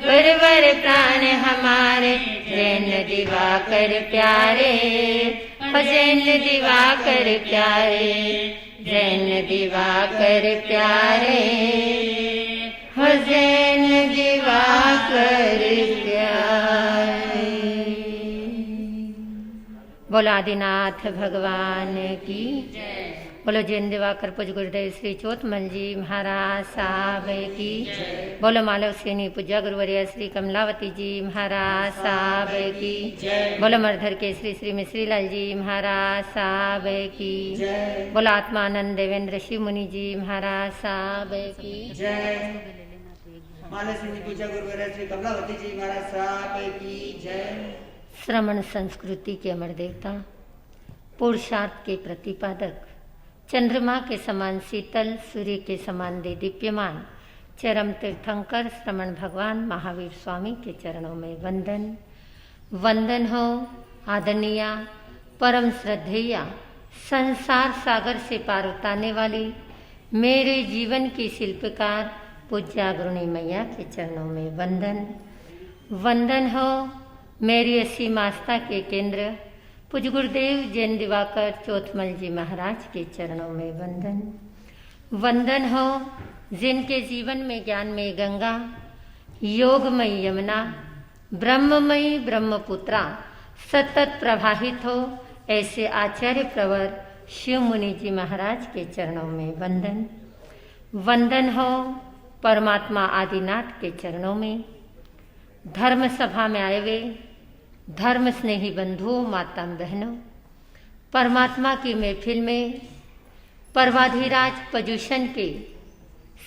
गुरुवर प्राण हमारे जैन दिवाकर प्यारे, जैन दिवाकर प्यारे, जैन दिवाकर प्यारे, जैन दिवाकर प्यारे। बोलो आदिनाथ भगवान की जय। बोलो जैन दिवाकर पूज्य गुरुदेव श्री चोथमल जी महाराज साहब की। बोलो मालव सेनी पूज्य गुरुवर्य श्री कमलावती जी महाराज साहब की। बोलो मरधर के श्री श्री मिश्रीलाल जी महाराज साहब की। बोलो आत्मानंद देवेंद्र शिव मुनि जी महाराज साहब की। मालव सेनी पूज्य गुरुवर्य श्री कमलावती जी महाराज साहब की जय। श्रमण संस्कृति के अमर देवता, पुरुषार्थ के प्रतिपादक, चंद्रमा के समान शीतल, सूर्य के समान दीप्यमान, चरम तीर्थंकर श्रमण भगवान महावीर स्वामी के चरणों में वंदन। वंदन हो आदरणीय, परम श्रद्धेया, संसार सागर से पार उतारने वाली मेरे जीवन की शिल्पकार पूज्या गुरुणी मैया के चरणों में वंदन। वंदन हो मेरी असीम आस्था के केंद्र पूज्य गुरुदेव जैन दिवाकर चोथमल जी महाराज के चरणों में वंदन। वंदन हो जिनके जीवन में ज्ञान में गंगा, योगमयी यमुना, ब्रह्ममयी ब्रह्मपुत्रा सतत प्रवाहित हो, ऐसे आचार्य प्रवर शिव मुनि जी महाराज के चरणों में वंदन। वंदन हो परमात्मा आदिनाथ के चरणों में, धर्म सभा में आए हुए धर्म स्नेही बंधुओं, माता बहनों, परमात्मा की महफिल में पर्वाधिराज पर्युषण के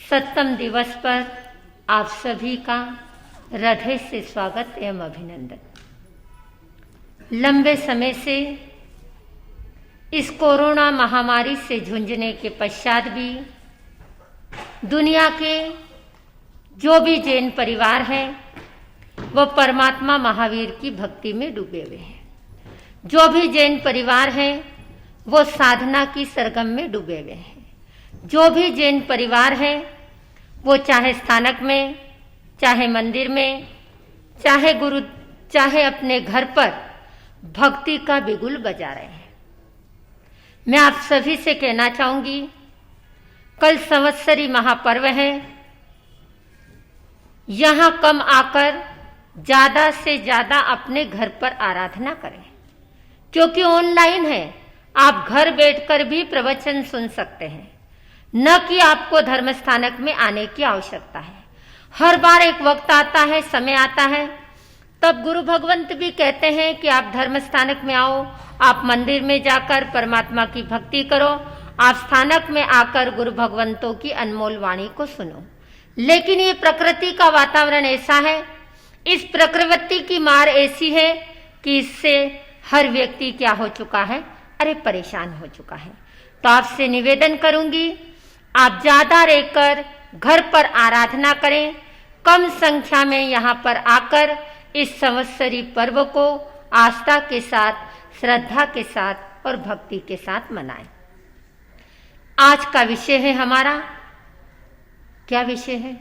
7वें दिवस पर आप सभी का हृदय से स्वागत एवं अभिनंदन। लंबे समय से इस कोरोना महामारी से झुंझने के पश्चात भी दुनिया के जो भी जैन परिवार हैं वो परमात्मा महावीर की भक्ति में डूबे हुए हैं। जो भी जैन परिवार हैं वो साधना की सरगम में डूबे हुए हैं। जो भी जैन परिवार हैं वो चाहे स्थानक में, चाहे मंदिर में, चाहे अपने घर पर भक्ति का बिगुल बजा रहे हैं। मैं आप सभी से कहना चाहूंगी, कल संवत्सरी महापर्व है। यहां कम आकर ज्यादा से ज्यादा अपने घर पर आराधना करें, क्योंकि ऑनलाइन है, आप घर बैठकर भी प्रवचन सुन सकते हैं, न कि आपको धर्म स्थानक में आने की आवश्यकता है। हर बार एक वक्त आता है, समय आता है, तब गुरु भगवंत भी कहते हैं कि आप धर्म स्थानक में आओ, आप मंदिर में जाकर परमात्मा की भक्ति करो, आप स्थानक में आकर गुरु भगवंतों की अनमोल वाणी को सुनो। लेकिन ये प्रकृति का वातावरण ऐसा है, इस प्रकृति की मार ऐसी है कि इससे हर व्यक्ति क्या हो चुका है, अरे परेशान हो चुका है। तो आपसे निवेदन करूंगी, आप ज्यादा रहकर घर पर आराधना करें, कम संख्या में यहाँ पर आकर इस संवत्सरी पर्व को आस्था के साथ, श्रद्धा के साथ और भक्ति के साथ मनाएं। आज का विषय है हमारा, क्या विषय है?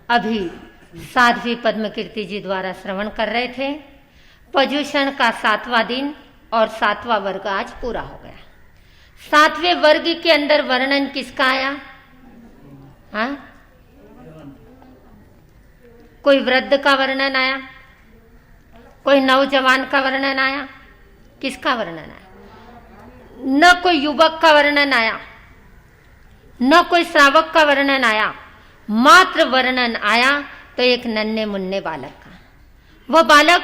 अभी साध्वी पद्मकीर्ति जी द्वारा श्रवण कर रहे थे, पर्युषण का 7वां दिन और 7वां वर्ग आज पूरा हो गया। 7वें वर्ग के अंदर वर्णन किसका आया? हाँ, कोई वृद्ध का वर्णन आया, कोई नौजवान का वर्णन आया, किसका वर्णन आया? न कोई युवक का वर्णन आया, न कोई श्रावक का वर्णन आया, मात्र वर्णन आया तो एक नन्हे मुन्ने बालक का। वह बालक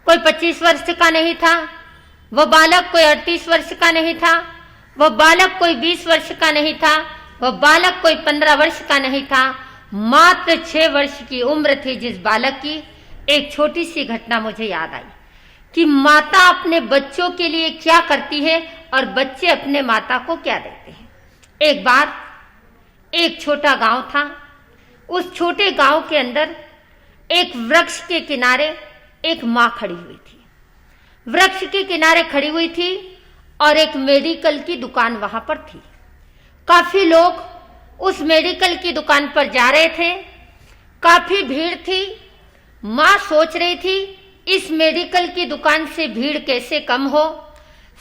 कोई 25 वर्ष का नहीं था, वह बालक कोई 38 वर्ष का नहीं था, वह बालक कोई 20 वर्ष का नहीं था, वह बालक कोई 15 वर्ष का नहीं था, मात्र 6 वर्ष की उम्र थी जिस बालक की। एक छोटी सी घटना मुझे याद आई कि माता अपने बच्चों के लिए क्या करती है और बच्चे अपने माता को क्या देते हैं। एक बार एक छोटा गांव था, उस छोटे गांव के अंदर एक वृक्ष के किनारे एक माँ खड़ी हुई थी। वृक्ष के किनारे खड़ी हुई थी और एक मेडिकल की दुकान वहां पर थी। काफी लोग उस मेडिकल की दुकान पर जा रहे थे। काफी भीड़ थी। माँ सोच रही थी इस मेडिकल की दुकान से भीड़ कैसे कम हो।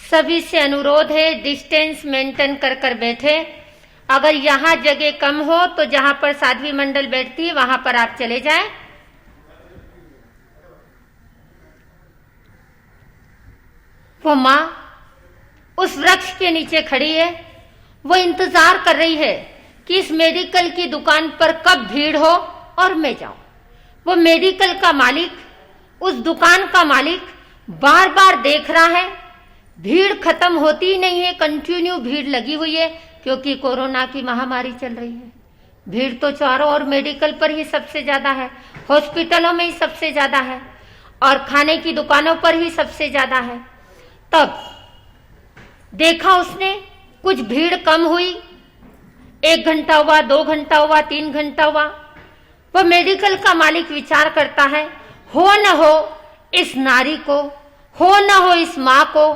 सभी से अनुरोध है डिस्टेंस मेंटेन कर कर बैठे। अगर यहाँ जगह कम हो तो जहां पर साध्वी मंडल बैठती है वहां पर आप चले जाएं। वो माँ उस वृक्ष के नीचे खड़ी है। वो इंतजार कर रही है कि इस मेडिकल की दुकान पर कब भीड़ हो और मैं जाऊं। वो मेडिकल का मालिक, उस दुकान का मालिक बार बार देख रहा है भीड़ खत्म होती ही नहीं है, कंटिन्यू भीड़ लगी हुई है, क्योंकि कोरोना की महामारी चल रही है। भीड़ तो चारों ओर मेडिकल पर ही सबसे ज्यादा है, हॉस्पिटलों में ही सबसे ज्यादा है और खाने की दुकानों पर ही सबसे ज्यादा है। तब देखा उसने कुछ भीड़ कम हुई। 1 घंटा हुआ, 2 घंटा हुआ, 3 घंटा हुआ। वह मेडिकल का मालिक विचार करता है हो न हो इस नारी को, हो न हो इस माँ को,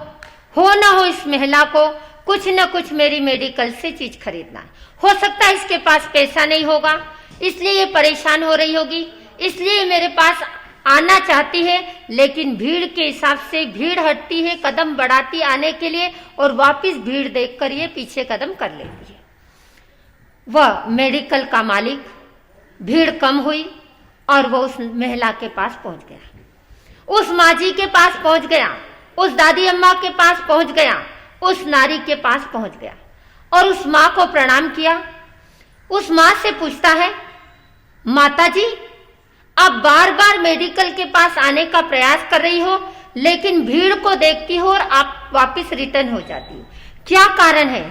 हो न हो इस महिला को कुछ न कुछ मेरी मेडिकल से चीज खरीदना। हो सकता है इसके पास पैसा नहीं होगा, इसलिए ये परेशान हो रही होगी, इसलिए मेरे पास आना चाहती है, लेकिन भीड़ के हिसाब से भीड़ हटती है, कदम बढ़ाती आने के लिए और वापस भीड़ देखकर ये पीछे कदम कर लेती है। वह मेडिकल का मालिक, भीड़ कम हुई और वह उस महिला के पास पहुंच गया, उस माँ जी के पास पहुंच गया, उस दादी अम्मा के पास पहुंच गया, उस नारी के पास पहुंच गया और उस माँ को प्रणाम किया। उस माँ से पूछता है माता जी आप बार बार मेडिकल के पास आने का प्रयास कर रही हो, लेकिन भीड़ को देखती हो और आप वापस रिटर्न हो जाती हो, क्या कारण है?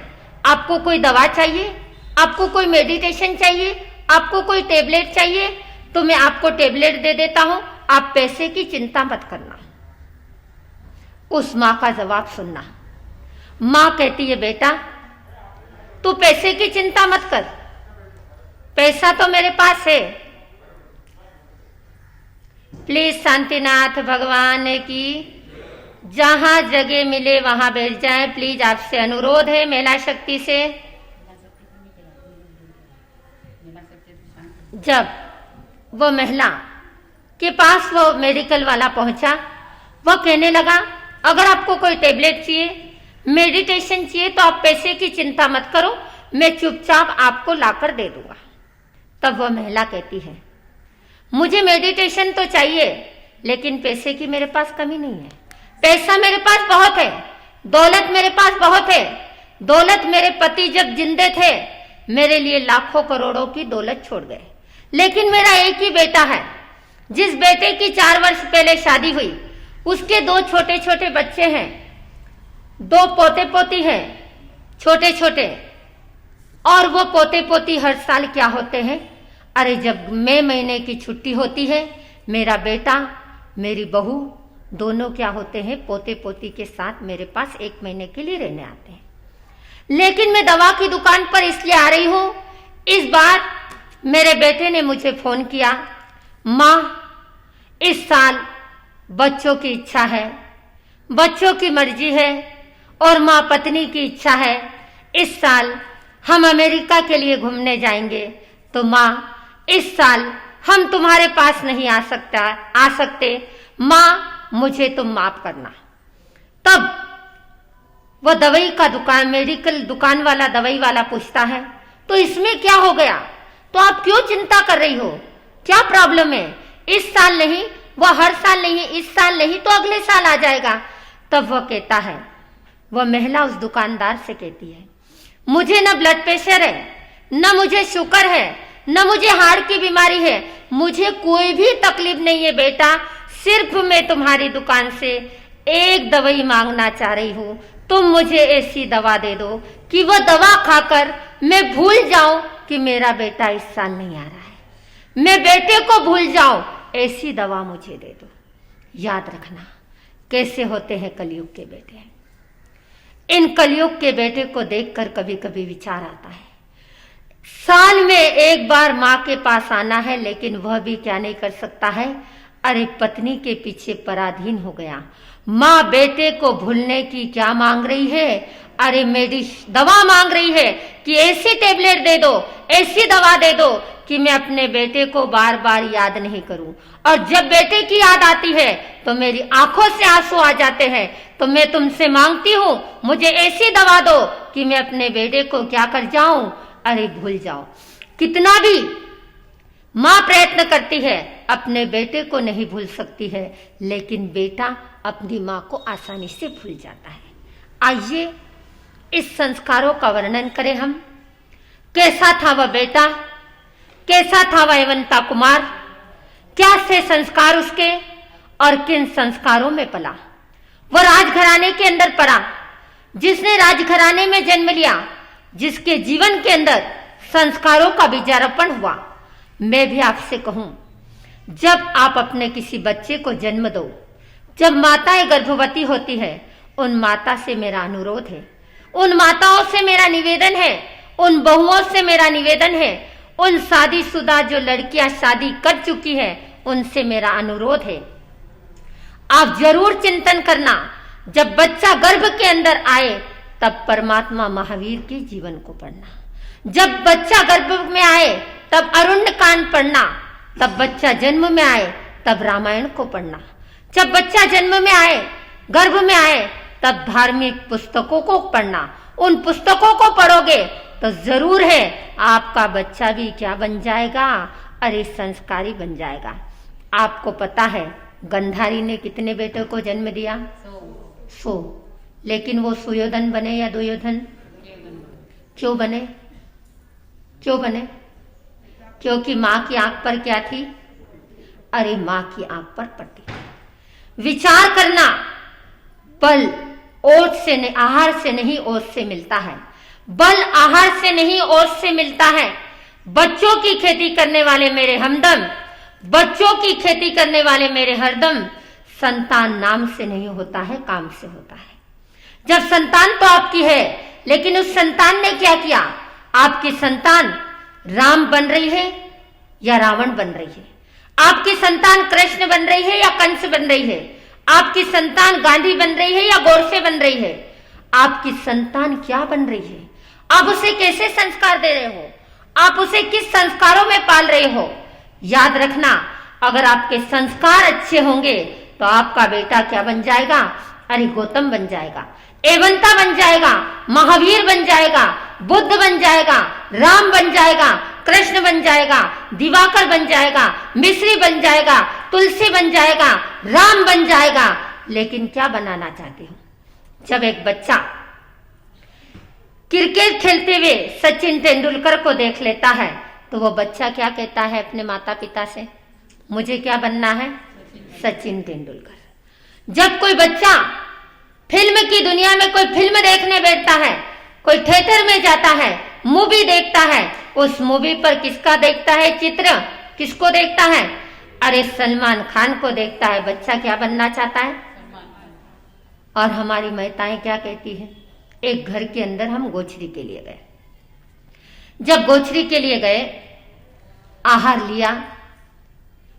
आपको कोई दवा चाहिए? आपको कोई मेडिटेशन चाहिए? आपको कोई टेबलेट चाहिए? तो मैं आपको टेबलेट दे देता हूं, आप पैसे की चिंता मत करना। उस माँ का जवाब सुनना। माँ कहती है बेटा तू पैसे की चिंता मत कर, पैसा तो मेरे पास है। प्लीज शांतिनाथ भगवान की जहां जगह मिले वहां बैठ जाएं। प्लीज आपसे अनुरोध है महिला शक्ति से। जब वो महिला के पास वो मेडिकल वाला पहुंचा, वह कहने लगा अगर आपको कोई टेबलेट चाहिए, मेडिटेशन चाहिए तो आप पैसे की चिंता मत करो, मैं चुपचाप आपको लाकर दे दूंगा। तब वह महिला कहती है मुझे मेडिटेशन तो चाहिए, लेकिन पैसे की मेरे पास कमी नहीं है। पैसा मेरे पास बहुत है, दौलत मेरे पास बहुत है। दौलत मेरे पति जब जिंदे थे मेरे लिए लाखों करोड़ों की दौलत छोड़ गए, लेकिन मेरा एक ही बेटा है। जिस बेटे की 4 वर्ष पहले शादी हुई उसके 2 छोटे छोटे बच्चे हैं, 2 पोते पोती हैं छोटे छोटे। और वो पोते पोती हर साल क्या होते हैं, अरे जब मई महीने की छुट्टी होती है मेरा बेटा मेरी बहू दोनों क्या होते हैं पोते पोती के साथ मेरे पास 1 महीने के लिए रहने आते हैं। लेकिन मैं दवा की दुकान पर इसलिए आ रही हूं, इस बार मेरे बेटे ने मुझे फोन किया माँ इस साल बच्चों की इच्छा है, बच्चों की मर्जी है और माँ पत्नी की इच्छा है, इस साल हम अमेरिका के लिए घूमने जाएंगे, तो माँ इस साल हम तुम्हारे पास नहीं आ सकते, माँ मुझे तुम माफ करना। तब वह दवाई का दुकान मेडिकल दुकान वाला दवाई वाला पूछता है तो इसमें क्या हो गया, तो आप क्यों चिंता कर रही हो, क्या प्रॉब्लम है? इस साल नहीं, वह हर साल नहीं, इस साल नहीं तो अगले साल आ जाएगा। तब वह कहता है, वह महिला उस दुकानदार से कहती है मुझे न ब्लड प्रेशर है, न मुझे शुगर है, न मुझे हार्ट की बीमारी है, मुझे कोई भी तकलीफ नहीं है बेटा, सिर्फ मैं तुम्हारी दुकान से एक दवाई मांगना चाह रही हूँ, तुम मुझे ऐसी दवा दे दो कि वह दवा खाकर मैं भूल जाऊं कि मेरा बेटा इस साल नहीं आ रहा है, मैं बेटे को भूल जाऊं, ऐसी दवा मुझे दे दो। याद रखना कैसे होते हैं कलयुग के बेटे। इन कलयुग के बेटे को देखकर कभी कभी विचार आता है साल में एक बार माँ के पास आना है, लेकिन वह भी क्या नहीं कर सकता है, अरे पत्नी के पीछे पराधीन हो गया। माँ बेटे को भूलने की क्या मांग रही है, अरे मेरी दवा मांग रही है कि ऐसी टेबलेट दे दो, ऐसी दवा दे दो कि मैं अपने बेटे को बार बार याद नहीं करूं। और जब बेटे की याद आती है तो मेरी आंखों से आंसू आ जाते हैं। तो मैं तुमसे मांगती हूं, मुझे ऐसी दवा दो कि मैं अपने बेटे को क्या कर जाऊं, अरे भूल जाऊं। कितना भी माँ प्रयत्न करती है, अपने बेटे को नहीं भूल सकती है, लेकिन बेटा अपनी माँ को आसानी से भूल जाता है। आइए इस संस्कारों का वर्णन करें हम। कैसा था वह बेटा, कैसा था वह अवंता कुमार, क्या से संस्कार उसके और किन संस्कारों में पला। वह राजघराने के अंदर पड़ा, जिसने राजघराने में जन्म लिया, जिसके जीवन के अंदर संस्कारों का बीजारोपण हुआ। मैं भी आपसे कहूं, जब आप अपने किसी बच्चे को जन्म दो, जब माताएं गर्भवती होती है, उन माता से मेरा अनुरोध है, उन माताओं से मेरा निवेदन है, उन बहुओं से मेरा निवेदन है, उन शादीशुदा जो लड़कियां शादी कर चुकी है, उनसे मेरा अनुरोध है, आप जरूर चिंतन करना, जब बच्चा गर्भ के अंदर आए तब परमात्मा महावीर के जीवन को पढ़ना। जब बच्चा गर्भ में आए तब अरुण कांड पढ़ना। तब बच्चा जन्म में आए तब रामायण को पढ़ना। जब बच्चा जन्म में आए, गर्भ में आए, तब धार्मिक पुस्तकों को पढ़ना। उन पुस्तकों को पढ़ोगे तो जरूर है आपका बच्चा भी क्या बन जाएगा, अरे संस्कारी बन जाएगा। आपको पता है गंधारी ने कितने बेटों को जन्म दिया? 100। लेकिन वो सुयोधन बने या दुर्योधन? क्यों बने? क्यों बने? क्योंकि मां की आंख पर क्या थी? अरे मां की आंख पर पट्टी। विचार करना, बल ओट से नहीं, आहार से नहीं ओट से मिलता है। बल आहार से नहीं ओट से मिलता है। बच्चों की खेती करने वाले मेरे हमदम, बच्चों की खेती करने वाले मेरे हरदम, संतान नाम से नहीं होता है, काम से होता है। जब संतान तो आपकी है, लेकिन उस संतान ने क्या किया? आपकी संतान राम बन रही है या रावण बन रही है? आपकी संतान कृष्ण बन रही है या कंस बन रही है? आपकी संतान गांधी बन रही है या गोडसे बन रही है? आपकी संतान क्या बन रही है? आप उसे कैसे संस्कार दे रहे हो? आप उसे किस संस्कारों में पाल रहे हो? याद रखना, अगर आपके संस्कार अच्छे होंगे तो आपका बेटा क्या बन जाएगा? अरे गौतम बन जाएगा, एवंता बन जाएगा, महावीर बन जाएगा, बुद्ध बन जाएगा, राम बन जाएगा, कृष्ण बन जाएगा, दिवाकर बन जाएगा, मिश्री बन जाएगा, तुलसी बन जाएगा, राम बन जाएगा। लेकिन क्या बनाना चाहते हो? जब एक बच्चा क्रिकेट खेलते हुए सचिन तेंदुलकर को देख लेता है तो वो बच्चा क्या कहता है अपने माता पिता से? मुझे क्या बनना है? सचिन तेंदुलकर। जब कोई बच्चा फिल्म की दुनिया में कोई फिल्म देखने बैठता है, कोई थिएटर में जाता है, मूवी देखता है, उस मूवी पर किसका देखता है चित्र? किसको देखता है? अरे सलमान खान को देखता है। बच्चा क्या बनना चाहता है? और हमारी माताएं क्या कहती है? एक घर के अंदर हम गोचरी के लिए गए। जब गोचरी के लिए गए, आहार लिया,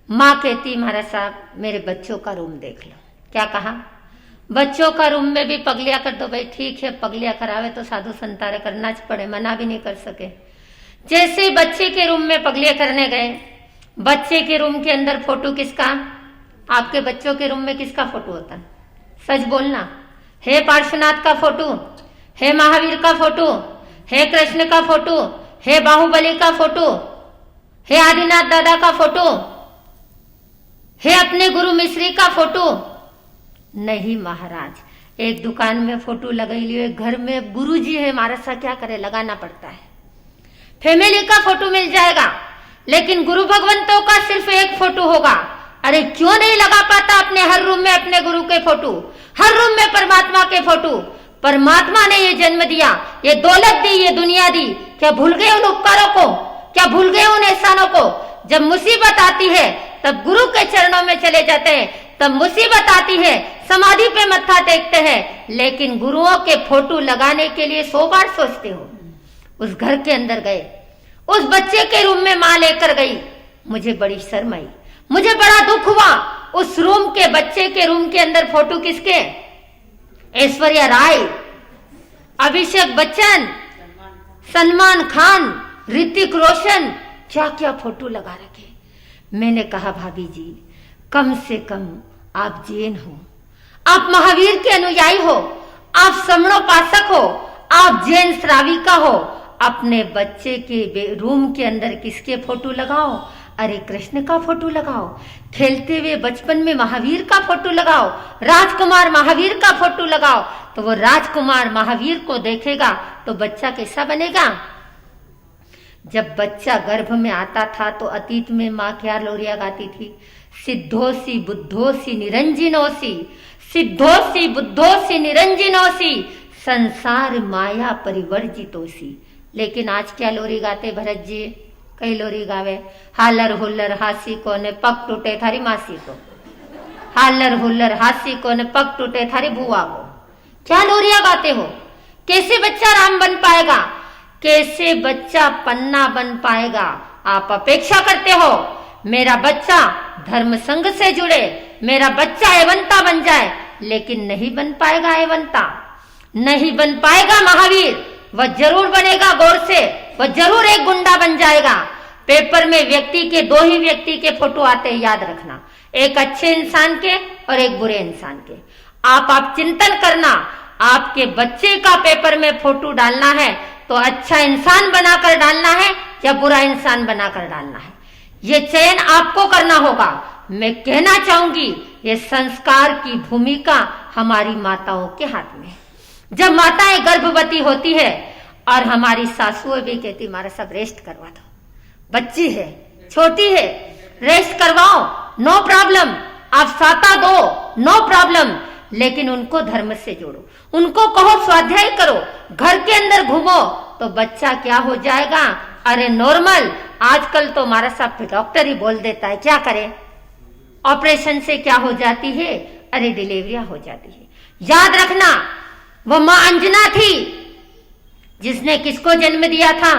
माँ कहती महाराज साहब मेरे बच्चों का रूम देख लो। क्या कहा? बच्चों का रूम में भी पगलिया कर दो। भाई ठीक है, पगलिया करावे तो साधु संतारे करना पड़े, मना भी नहीं कर सके। जैसे बच्चे के रूम में पगलिया करने गए, बच्चे के रूम के अंदर फोटो किसका? आपके बच्चों के रूम में किसका फोटो होता है? सच बोलना। है पार्श्वनाथ का फोटो, है महावीर का फोटो, है कृष्ण का फोटो, है बाहुबली का फोटो, है आदिनाथ दादा का फोटो, है अपने गुरु मिश्री का फोटो? नहीं महाराज। एक दुकान में फोटो लगाई लियो, एक घर में गुरुजी है, महाराज सा क्या करे, लगाना पड़ता है। फैमिली का फोटो मिल जाएगा, लेकिन गुरु भगवंतों का सिर्फ एक फोटो होगा। अरे क्यों नहीं लगा पाता अपने हर रूम में अपने गुरु के फोटो, हर रूम में परमात्मा के फोटो? परमात्मा ने ये जन्म दिया, ये दौलत दी, ये दुनिया दी। क्या भूल गए उन उपकारों को? क्या भूल गए उन एहसानों को? जब मुसीबत आती है तब गुरु के चरणों में चले जाते हैं, तब मुसीबत आती है समाधि पे मत्था टेकते हैं, लेकिन गुरुओं के फोटो लगाने के लिए 100 बार सोचते हो। उस घर के अंदर गए, उस बच्चे के रूम में मां लेकर गई। मुझे बड़ी शर्म आई, मुझे बड़ा दुख हुआ। उस रूम के बच्चे के रूम के अंदर फोटो किसके? ऐश्वर्या राय। अभिषेक बच्चन, सलमान खान, ऋतिक रोशन, क्या क्या फोटो लगा रखे। मैंने कहा भाभी जी, कम से कम आप जैन हो, आप महावीर के अनुयायी हो, आप समणोपासक हो, आप जैन श्राविका हो। अपने बच्चे के रूम के अंदर किसके फोटो लगाओ? अरे कृष्ण का फोटो लगाओ, खेलते हुए बचपन में महावीर का फोटो लगाओ, राजकुमार महावीर का फोटो लगाओ। तो वो राजकुमार महावीर को देखेगा तो बच्चा कैसा बनेगा? जब बच्चा गर्भ में आता था तो अतीत में माँ क्या लोरिया गाती थी? सिद्धोसी बुद्धोसी निरंजनोसी, सिद्धोसी बुद्धोसी निरंजनोसी, संसार माया परिवर्जितोसी। लेकिन आज क्या लोरी गाते भरत जी? कई लोरी गावे, हालर हुल्लर हासी को ने पग टूटे थारी मासी को, हालर हुल्लर हासी को ने पग टूटे थारी बुआ को। क्या लोरिया गाते हो? कैसे बच्चा राम बन पाएगा? कैसे बच्चा पन्ना बन पाएगा? आप अपेक्षा करते हो मेरा बच्चा धर्म संघ से जुड़े, मेरा बच्चा एवंता बन जाए, लेकिन नहीं बन पाएगा एवंता, नहीं बन पाएगा महावीर। वह जरूर बनेगा गौर से, वह जरूर एक गुंडा बन जाएगा। पेपर में व्यक्ति के दो ही व्यक्ति के फोटो आते हैं, याद रखना, एक अच्छे इंसान के और एक बुरे इंसान के। आप चिंतन करना, आपके बच्चे का पेपर में फोटो डालना है तो अच्छा इंसान बनाकर डालना है या बुरा इंसान बनाकर डालना है, ये चयन आपको करना होगा। मैं कहना चाहूंगी ये संस्कार की भूमिका हमारी माताओं के हाथ में है। जब माताएं गर्भवती होती है और हमारी सासुएं भी कहती हमारा सब रेस्ट करवा दो, बच्ची है, छोटी है, रेस्ट करवाओ, नो प्रॉब्लम, आप साता दो, नो प्रॉब्लम, लेकिन उनको धर्म से जोड़ो, उनको कहो स्वाध्याय करो, घर के अंदर घूमो, तो बच्चा क्या हो जाएगा? अरे नॉर्मल। आजकल तो हमारा सब डॉक्टर ही बोल देता है, क्या करें? ऑपरेशन से क्या हो जाती है? अरे डिलीवरियां हो जाती है। याद रखना, वो मां अंजना थी जिसने किसको जन्म दिया था?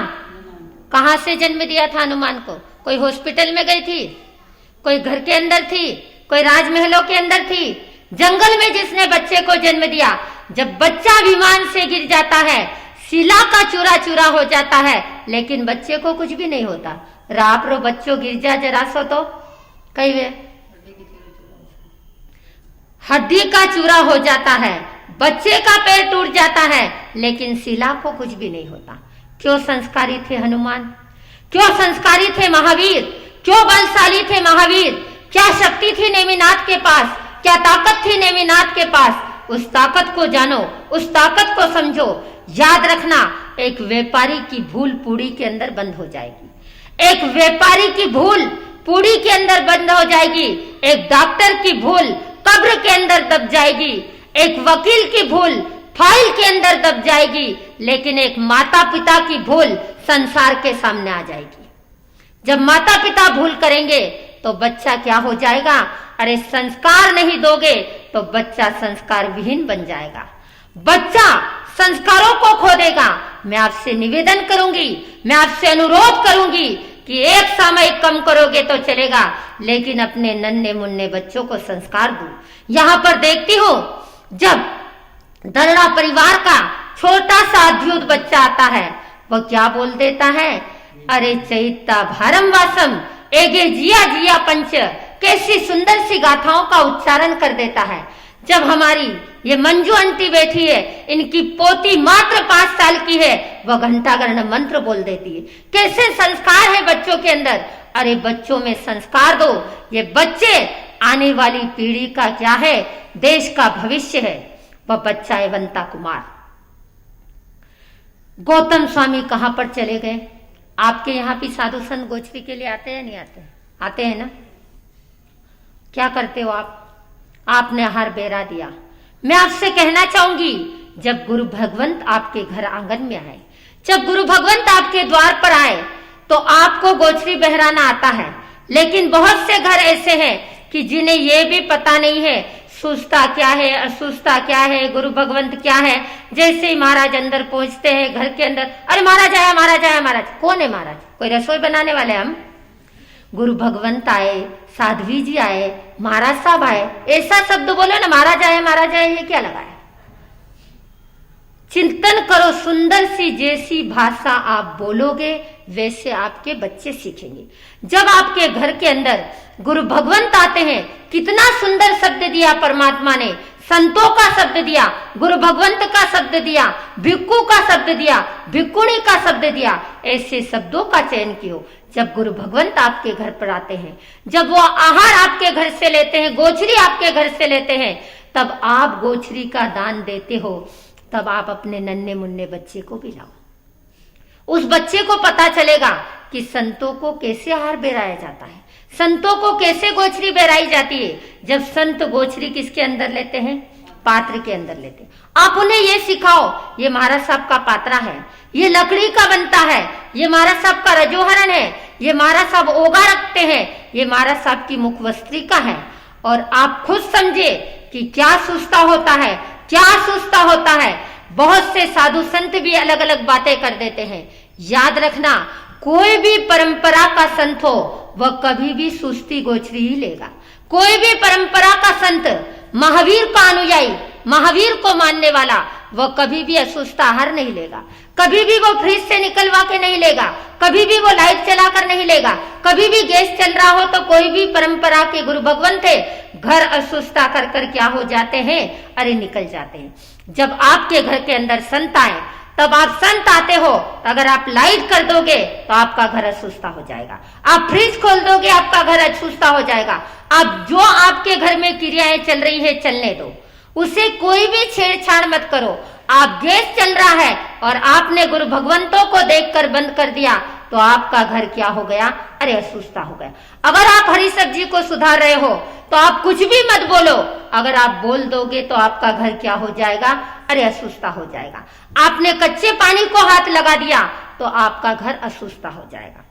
कहां से जन्म दिया था हनुमान को? कोई हॉस्पिटल में गई थी, कोई घर के अंदर थी, कोई राजमहलों के अंदर थी? जंगल में जिसने बच्चे को जन्म दिया। जब बच्चा विमान से गिर जाता है, शिला का चूरा चूरा हो जाता है, लेकिन बच्चे को कुछ भी नहीं होता। राप रो बच्चों गिर जा जरा सो तो कई वे हड्डी का चूरा हो जाता है, बच्चे का पैर टूट जाता है, लेकिन शिला को कुछ भी नहीं होता। क्यों संस्कारी थे हनुमान? क्यों संस्कारी थे महावीर? क्यों बलशाली थे महावीर? क्या शक्ति थी नेमिनाथ के पास? क्या ताकत थी नेमिनाथ के पास? उस ताकत को जानो, उस ताकत को समझो। याद रखना, एक व्यापारी की भूल पूड़ी के अंदर बंद हो जाएगी, एक व्यापारी की भूल पूड़ी के अंदर बंद हो जाएगी, एक डॉक्टर की भूल कब्र के अंदर दब जाएगी, एक वकील की भूल फाइल के अंदर दब जाएगी, लेकिन एक माता पिता की भूल संसार के सामने आ जाएगी। जब माता पिता भूल करेंगे तो बच्चा क्या हो जाएगा? अरे संस्कार नहीं दोगे तो बच्चा संस्कार विहीन बन जाएगा, बच्चा संस्कारों को खो देगा। मैं आपसे निवेदन करूंगी, मैं आपसे अनुरोध करूंगी कि एक समय कम करोगे तो चलेगा, लेकिन अपने नन्हे मुन्ने बच्चों को संस्कार दो। यहां पर देखती हूं, जब दरड़ा परिवार का छोटा सा अद्भुत बच्चा आता है, वह क्या बोल देता है? अरे चैता भारम वासम एगे जिया जिया पंच, कैसी सुंदर सी गाथाओं का उच्चारण कर देता है। जब हमारी ये मंजू आंटी बैठी है, इनकी पोती मात्र 5 साल की है, वह घंटागण मंत्र बोल देती है। कैसे संस्कार है बच्चों के अंदर? अरे बच्चों में संस्कार दो। ये बच्चे आने वाली पीढ़ी का क्या है? देश का भविष्य है। वह बच्चा एवंता कुमार। गौतम स्वामी कहां पर चले गए? आपके यहाँ भी साधु संत गोचरी के लिए आते हैं नहीं आते? आते हैं ना? क्या करते हो आप? आपने आहार बेरा दिया। मैं आपसे कहना चाहूंगी, जब गुरु भगवंत आपके घर आंगन में आए, जब गुरु भगवंत आपके द्वार पर आए, तो आपको गोचरी बहराना आता है। लेकिन बहुत से घर ऐसे हैं कि जिन्हें यह भी पता नहीं है सुस्ता क्या है, असुस्ता क्या है, गुरु भगवंत क्या है। जैसे ही महाराज अंदर पहुंचते हैं घर के अंदर, अरे महाराज आया, महाराज आया। महाराज कौन है? महाराज कोई रसोई बनाने वाले? हम गुरु भगवंत आए, साध्वी जी आए, महाराज साहब आए, ऐसा शब्द बोलो ना, महाराज आए, महाराज आए, ये क्या लगाया? चिंतन करो, सुंदर सी जैसी भाषा आप बोलोगे वैसे आपके बच्चे सीखेंगे। जब आपके घर के अंदर गुरु भगवंत आते हैं, कितना सुंदर शब्द दिया परमात्मा ने, संतों का शब्द दिया, गुरु भगवंत का शब्द दिया, भिक्खु का शब्द दिया, भिक्खुणी का शब्द दिया, ऐसे शब्दों का चयन कियो। जब गुरु भगवंत आपके घर पर आते हैं, जब वो आहार आपके घर से लेते हैं, गोचरी आपके घर से लेते हैं, तब आप गोचरी का दान देते हो, तब आप अपने नन्हे मुन्ने बच्चे को भी लाओ। उस बच्चे को पता चलेगा कि संतों को कैसे आहार बेराया जाता है, संतों को कैसे गोचरी बेराई जाती है। जब संत गोचरी किसके अंदर लेते हैं? पात्र के अंदर लेते हैं। आप उन्हें ये सिखाओ, ये महाराज साहब का पात्रा है, ये लकड़ी का बनता है, ये महाराज साहब का रजोहरण है, ये महाराज साहब ओगा रखते हैं, ये महाराज साहब की मुखवस्त्रिका है। और आप खुद समझे कि क्या सुस्ता होता है, क्या सुस्ता होता है। बहुत से साधु संत भी अलग अलग बातें कर देते हैं। याद रखना, कोई भी परंपरा का संत हो वह कभी भी सुस्ती गोचरी ही लेगा। कोई भी परंपरा का संत, महावीर का अनुयायी, महावीर को मानने वाला, वह कभी भी असुस्थ आहार नहीं लेगा, कभी भी वो फ्रिज से निकलवा के नहीं लेगा, कभी भी वो लाइट चलाकर नहीं लेगा, कभी भी गैस चल रहा हो तो कोई भी परंपरा के गुरु भगवंत है, घर असुस्ता कर कर क्या हो जाते हैं, अरे निकल जाते हैं। जब आपके घर के अंदर संत आए, तब आप संत आते हो, अगर आप लाइट कर दोगे तो आपका घर असुस्ता हो जाएगा, आप फ्रिज खोल दोगे आपका घर असुस्ता हो जाएगा। अब जो आपके घर में क्रियाएं चल रही है चलने दो, उसे कोई भी छेड़छाड़ मत करो। आप गैस चल रहा है और आपने गुरु भगवंतों को देखकर बंद कर दिया तो आपका घर क्या हो गया, अरे असुस्ता हो गया। अगर आप हरी सब्जी को सुधार रहे हो तो आप कुछ भी मत बोलो, अगर आप बोल दोगे तो आपका घर क्या हो जाएगा, अरे असुस्ता हो जाएगा। आपने कच्चे पानी को हाथ लगा दिया तो आपका घर असुस्ता हो जाएगा।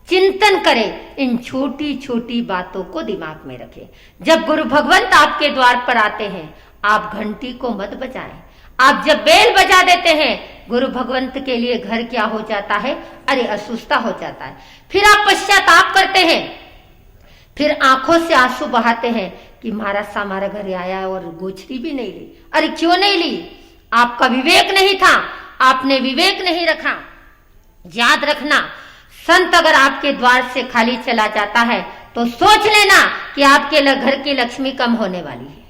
चिंतन करें, इन छोटी छोटी बातों को दिमाग में रखें। जब गुरु भगवंत आपके द्वार पर आते हैं, आप घंटी को मत बजाएं। आप जब बेल बजा देते हैं, गुरु भगवंत के लिए घर क्या हो जाता है, अरे असुस्ता हो जाता है। फिर आप पश्चाताप करते हैं, फिर आंखों से आंसू बहाते हैं कि महाराज साहब हमारा घर आया और गोचरी भी नहीं ली। अरे क्यों नहीं ली? आपका विवेक नहीं था, आपने विवेक नहीं रखा। याद रखना, संत अगर आपके द्वार से खाली चला जाता है तो सोच लेना कि आपके घर की लक्ष्मी कम होने वाली है।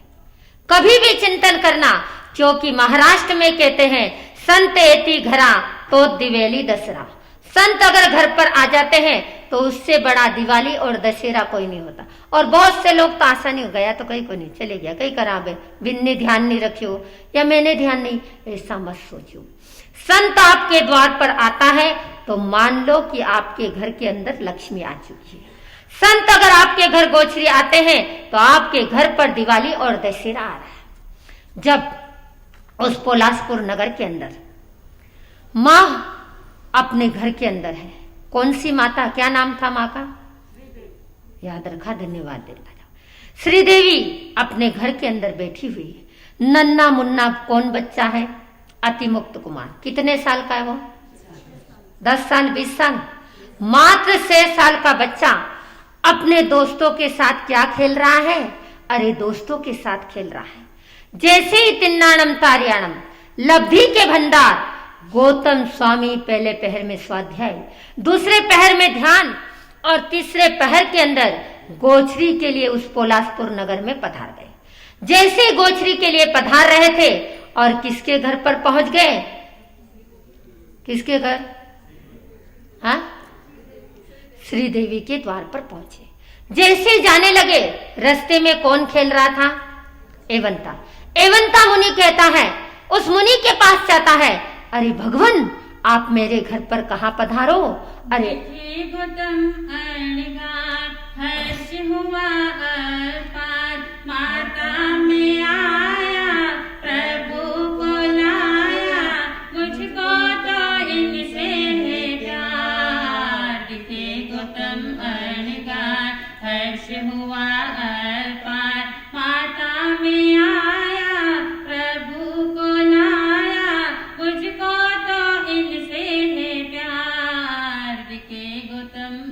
कभी भी चिंतन करना, क्योंकि महाराष्ट्र में कहते हैं संत एती घरा तो दिवेली दशहरा। संत अगर घर पर आ जाते हैं तो उससे बड़ा दिवाली और दशहरा कोई नहीं होता। और बहुत से लोग तो आसानी हो गया तो कहीं को नहीं, चले गया कहीं कराबे, बिन्ने ध्यान नहीं रखियो या मैंने ध्यान नहीं, ऐसा मत सोचो। संत आपके द्वार पर आता है तो मान लो कि आपके घर के अंदर लक्ष्मी आ चुकी है। संत अगर आपके घर गोचरी आते हैं तो आपके घर पर दिवाली और दशहरा आ रहा है। जब उस पोलासपुर नगर के अंदर माँ अपने घर के अंदर है, कौन सी माता, क्या नाम था माँ का, याद रखा, धन्यवाद देता जाओ। श्रीदेवी अपने घर के अंदर बैठी हुई है। नन्ना मुन्ना कौन बच्चा है, अतिमुक्त कुमार। कितने साल का है वो? 10 साल 20 साल, मात्र 6 साल का बच्चा अपने दोस्तों के साथ क्या खेल रहा है, अरे दोस्तों के साथ खेल रहा है। जैसे ही तिन्नाणम तारियाणम, लब्धि के भंडार, गौतम स्वामी पहले पहर में स्वाध्याय, दूसरे पहर में ध्यान और तीसरे पहर के अंदर गोचरी के लिए उस पोलासपुर नगर में पधार गए। जैसे गोचरी के लिए पधार रहे थे और किसके घर पर पहुंच गए, किसके घर, हाँ, श्रीदेवी के द्वार पर पहुंचे। जैसे जाने लगे, रास्ते में कौन खेल रहा था, एवंता। एवंता मुनि कहता है, उस मुनि के पास जाता है, अरे भगवान आप मेरे घर पर कहाँ पधारो, अरे गौतम हर्ष हुआ अपार, माता में आया प्रभु को लाया, मुझको तो इनसे है प्यार। दिखे गौतम हर्ष हुआ अपार, माता में आया प्रभु को लाया, मुझको तो इनसे है प्यार। दिखे गौतम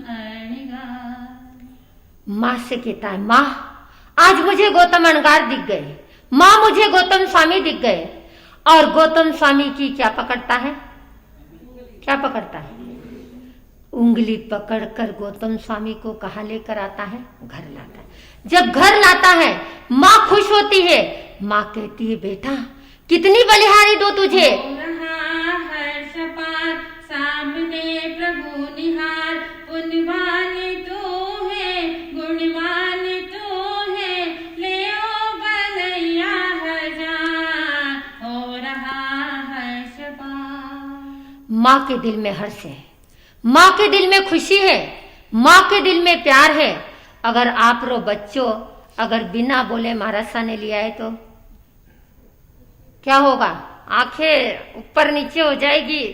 माँ से कहता है, माँ आज मुझे गौतम अणगार दिख गए, माँ मुझे गौतम स्वामी दिख गए। और गौतम स्वामी की क्या पकड़ता है? क्या पकड़ता है? उंगली पकड़कर गौतम स्वामी को कहाँ लेकर आता है? घर लाता है। जब घर लाता है माँ खुश होती है। माँ कहती है बेटा कितनी बलिहारी दो तुझे। सामने प्रभु निहार, पुण्यवान तू है, गुणवान तू है, ले ओ बलैया हजार, हो रहा हर्ष पार। माँ के दिल में हर्ष है, माँ के दिल में खुशी है, माँ के दिल में प्यार है। अगर आप रो बच्चों, अगर बिना बोले महाराज सा ने लिया है तो क्या होगा? आंखें ऊपर नीचे हो जाएगी।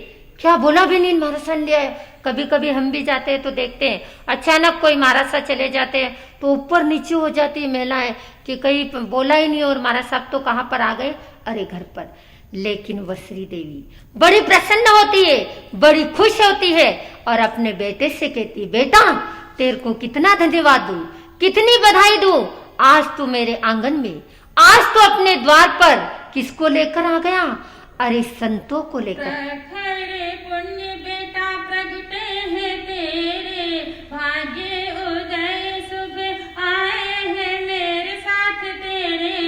क्या बोला भी नहीं महाराज सा ने लिया है। कभी कभी हम भी जाते हैं तो देखते हैं अचानक कोई महाराज सा चले जाते हैं तो ऊपर नीचे हो जाती है महिलाएं कि कहीं बोला ही नहीं और महाराज साहब तो कहाँ पर आ गए? अरे घर पर। लेकिन वह श्री देवी बड़ी प्रसन्न होती है, बड़ी खुश होती है और अपने बेटे से कहती बेटा तेरे को कितना धन्यवाद दूं, कितनी बधाई दूं। आज तू मेरे आंगन में, आज तो अपने द्वार पर किसको लेकर आ गया? अरे संतों को लेकर। पुण्य बेटा प्रगटे हैं तेरे, भाग्य उदय शुभ आए हैं मेरे साथ तेरे,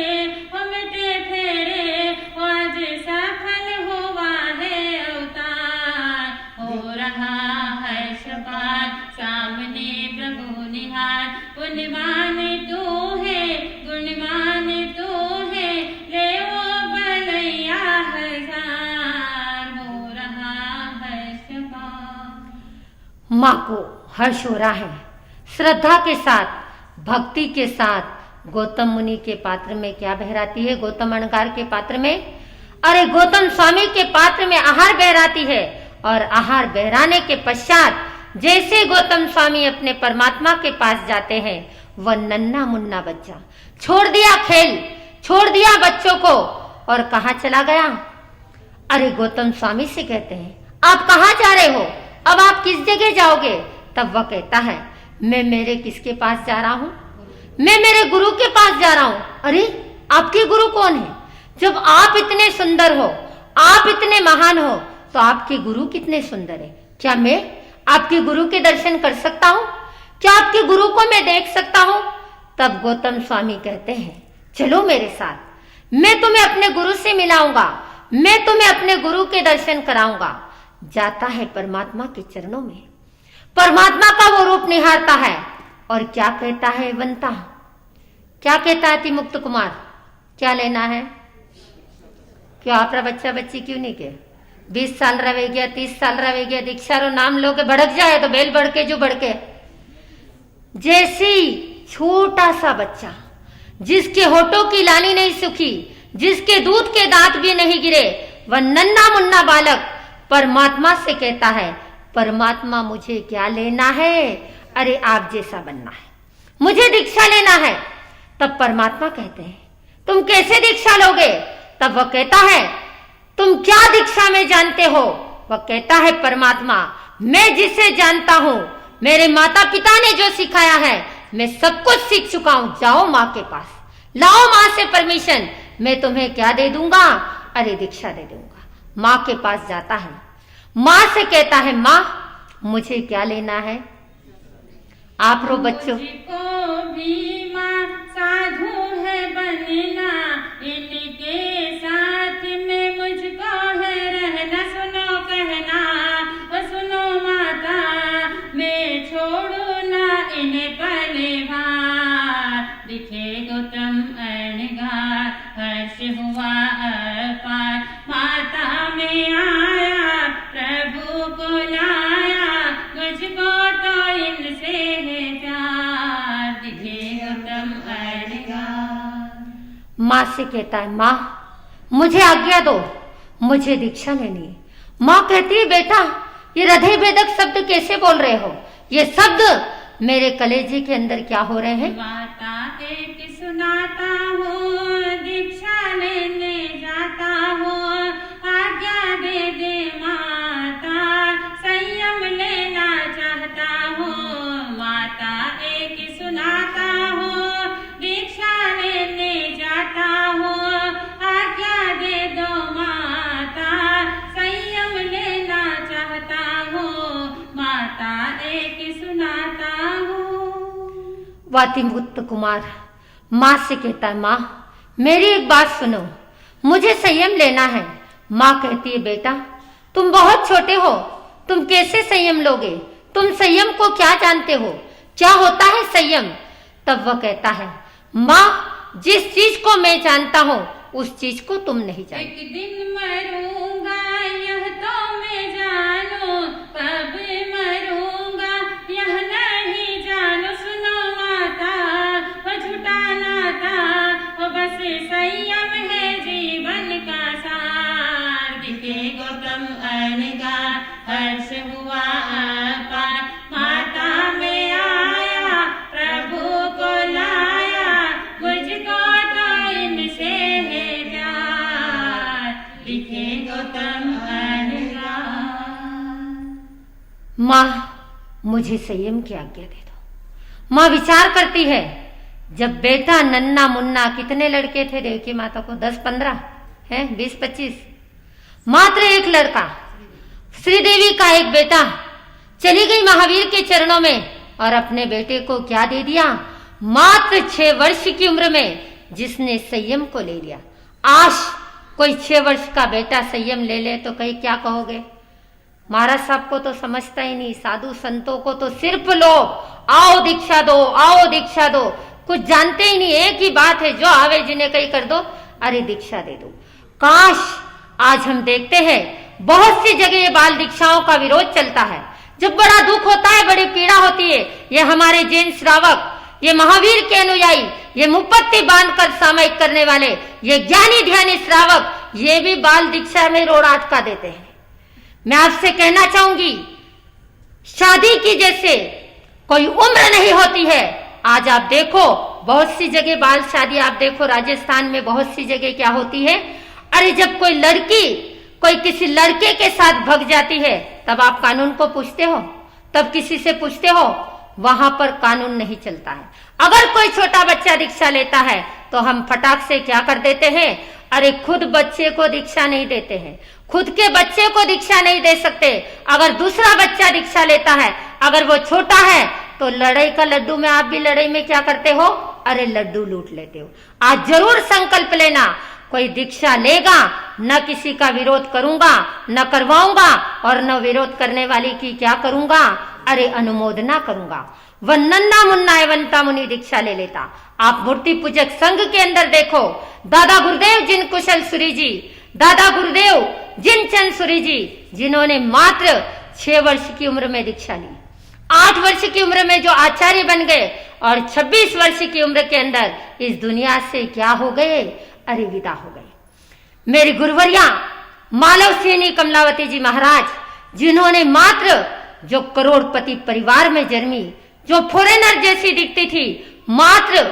ओ मिटे फेरे आज सफल हुआ है अवतार, हो रहा है सपार सामने प्रभु निहार, पुण्यवान तू है, गुणवान तू है, ले ओ बलैया हजार, हो रहा है सपार। माँ को हर्ष हो रहा है। श्रद्धा के साथ, भक्ति के साथ गौतम मुनि के पात्र में क्या बहराती है? गौतम अणगार के पात्र में, अरे गौतम स्वामी के पात्र में आहार बहराती है। और आहार बहराने के पश्चात जैसे गौतम स्वामी अपने परमात्मा के पास जाते हैं, वह नन्ना मुन्ना बच्चा छोड़ दिया खेल, छोड़ दिया बच्चों को और कहाँ चला गया? अरे गौतम स्वामी से कहते हैं आप कहाँ जा रहे हो? अब आप किस जगह जाओगे? तब वह कहता है मैं मेरे किसके पास जा रहा हूँ? मैं मेरे गुरु के पास जा रहा हूँ। अरे आपके गुरु कौन है? जब आप इतने सुंदर हो, आप इतने महान हो, तो आपके गुरु कितने सुंदर है। क्या मैं आपके गुरु के दर्शन कर सकता हूँ? क्या आपके गुरु को मैं देख सकता हूँ? तब गौतम स्वामी कहते हैं चलो मेरे साथ, मैं तुम्हें अपने गुरु से मिलाऊंगा, मैं तुम्हें अपने गुरु के दर्शन कराऊंगा। जाता है परमात्मा के चरणों में, परमात्मा का वो रूप निहारता है और क्या कहता है बनता? क्या कहता है मुक्त कुमार? क्या लेना है? क्यों आप बच्चा बच्ची क्यों नहीं के? 20 साल रहे गया, 30 साल रहे गया, दीक्षा रो नाम लोगे भड़क जाए तो बेल भड़के जो भड़के। जैसी छोटा सा बच्चा जिसके होठों की लाली नहीं सूखी, जिसके दूध के दांत भी नहीं गिरे, वह नन्ना मुन्ना बालक परमात्मा से कहता है परमात्मा मुझे क्या लेना है? अरे आप जैसा बनना है, मुझे दीक्षा लेना है। तब परमात्मा कहते हैं तुम कैसे दीक्षा लोगे? तब वह कहता है तुम क्या दीक्षा में जानते हो? वह कहता है परमात्मा मैं जिसे जानता हूं, मेरे माता पिता ने जो सिखाया है मैं सब कुछ सीख चुका हूं। जाओ माँ के पास, लाओ माँ से परमिशन, मैं तुम्हें क्या दे दूंगा? अरे दीक्षा दे दूंगा। माँ के पास जाता है, माँ से कहता है माँ मुझे क्या लेना है? आप रो बच्चों। मुझको भी माँ साधु है बनना, इनके साथ में मुझको है रहना, सुनो कहना ओ सुनो माता, मैं छोड़ू ना इन्हें परिवार। दिखे गौतम अणगार, हर्ष हुआ अपार, माता में आया प्रभु को लाया, मुझको तो इनसे है प्यार। दिखे गौतम अणगार। माँ से कहता है माँ मुझे आज्ञा दो, मुझे दीक्षा लेनी है। माँ कहती है बेटा ये हृदय भेदक शब्द कैसे बोल रहे हो? ये शब्द मेरे कलेजे के अंदर क्या हो रहे हैं? माता एक सुनाता हूँ, दीक्षा लेने जाता हूँ, आज्ञा दे दे माता, संयम लेना चाहता हूँ। माता एक सुनाता हूँ, दीक्षा लेने जाता हूँ, आज्ञा दे दो माता, वातिमुक्त कुमार माँ से कहता है, माँ मेरी एक बात सुनो, मुझे संयम लेना है। माँ कहती है, बेटा तुम बहुत छोटे हो, तुम कैसे संयम लोगे? तुम संयम को क्या जानते हो? क्या होता है संयम? तब वह कहता है, माँ जिस चीज को मैं जानता हूँ उस चीज को तुम नहीं जानते। एक दिन मरूंगा यह तो मैं जानू, कब मरूंगा यह नहीं जानू। सुनो माता वो झूठा नाता, वो बस संयम है जीवन का सार। दिखे गौतम अनगा हर्ष हुआ अपार, माता में आया प्रभु को लाया, मुझको तो इनसे है प्यार। दिखे गौतम अनगा। माँ मुझे संयम की आज्ञा दे दो। माँ विचार करती है, जब बेटा नन्ना मुन्ना, कितने लड़के थे देवकी माता को? 10-15 है, 20-25, मात्र एक लड़का, श्रीदेवी का एक बेटा। चली गई महावीर के चरणों में और अपने बेटे को क्या दे दिया? मात्र 6 वर्ष की उम्र में जिसने संयम को ले लिया। आज कोई 6 वर्ष का बेटा संयम ले ले तो कहीं क्या कहोगे? महाराज साहब को तो समझता ही नहीं, साधु संतों को तो सिर्फ लोग आओ दीक्षा दो, आओ दीक्षा दो, कुछ जानते ही नहीं। एक ही बात है, जो आवे जिन्हें कहीं कर दो, अरे दीक्षा दे दो। काश आज हम देखते हैं बहुत सी जगह ये बाल दीक्षाओं का विरोध चलता है। जब बड़ा दुख होता है, बड़ी पीड़ा होती है, ये हमारे जैन श्रावक, ये महावीर के अनुयायी, ये मुपत्ति बांधकर सामयिक करने वाले, ये ज्ञानी ध्यानी श्रावक, ये भी बाल दीक्षा में रोड़ अटका देते हैं। मैं आपसे कहना चाहूंगी, शादी की जैसे कोई उम्र नहीं होती है। आज आप देखो बहुत सी जगह बाल शादी, आप देखो राजस्थान में बहुत सी जगह क्या होती है। अरे जब कोई लड़की कोई किसी लड़के के साथ भग जाती है, तब आप कानून को पूछते हो? तब किसी से पूछते हो? वहां पर कानून नहीं चलता है। अगर कोई छोटा बच्चा दीक्षा लेता है तो हम फटाक से क्या कर देते हैं? अरे खुद बच्चे को दीक्षा नहीं देते हैं, खुद के बच्चे को दीक्षा नहीं दे सकते। अगर दूसरा बच्चा दीक्षा लेता है, अगर वो छोटा है, तो लड़ाई का लड्डू में आप भी लड़ाई में क्या करते हो? अरे लड्डू लूट लेते हो। आज जरूर संकल्प लेना, कोई दीक्षा लेगा न किसी का विरोध करूंगा, न करवाऊंगा, और न विरोध करने वाली की क्या करूंगा? अरे अनुमोदना करूंगा। वह नन्ना मुन्ना एवंता मुनि दीक्षा ले लेता। आप मूर्ति पूजक संघ के अंदर देखो, दादा गुरुदेव जिन कुशल सूरी जी, दादा गुरुदेव जिन चंद सूरी जी, जिन्होंने मात्र 6 वर्ष की उम्र में दीक्षा ली, 8 वर्ष की उम्र में जो आचार्य बन गए, और 26 वर्ष की उम्र के अंदर इस दुनिया से क्या हो गए? अरे विदा हो गए। मेरी गुरुवरिया मालव सेनी कमलावती जी महाराज, जिन्होंने मात्र, जो करोड़पति परिवार में जन्मी, जो फॉरेनर जैसी दिखती थी, मात्र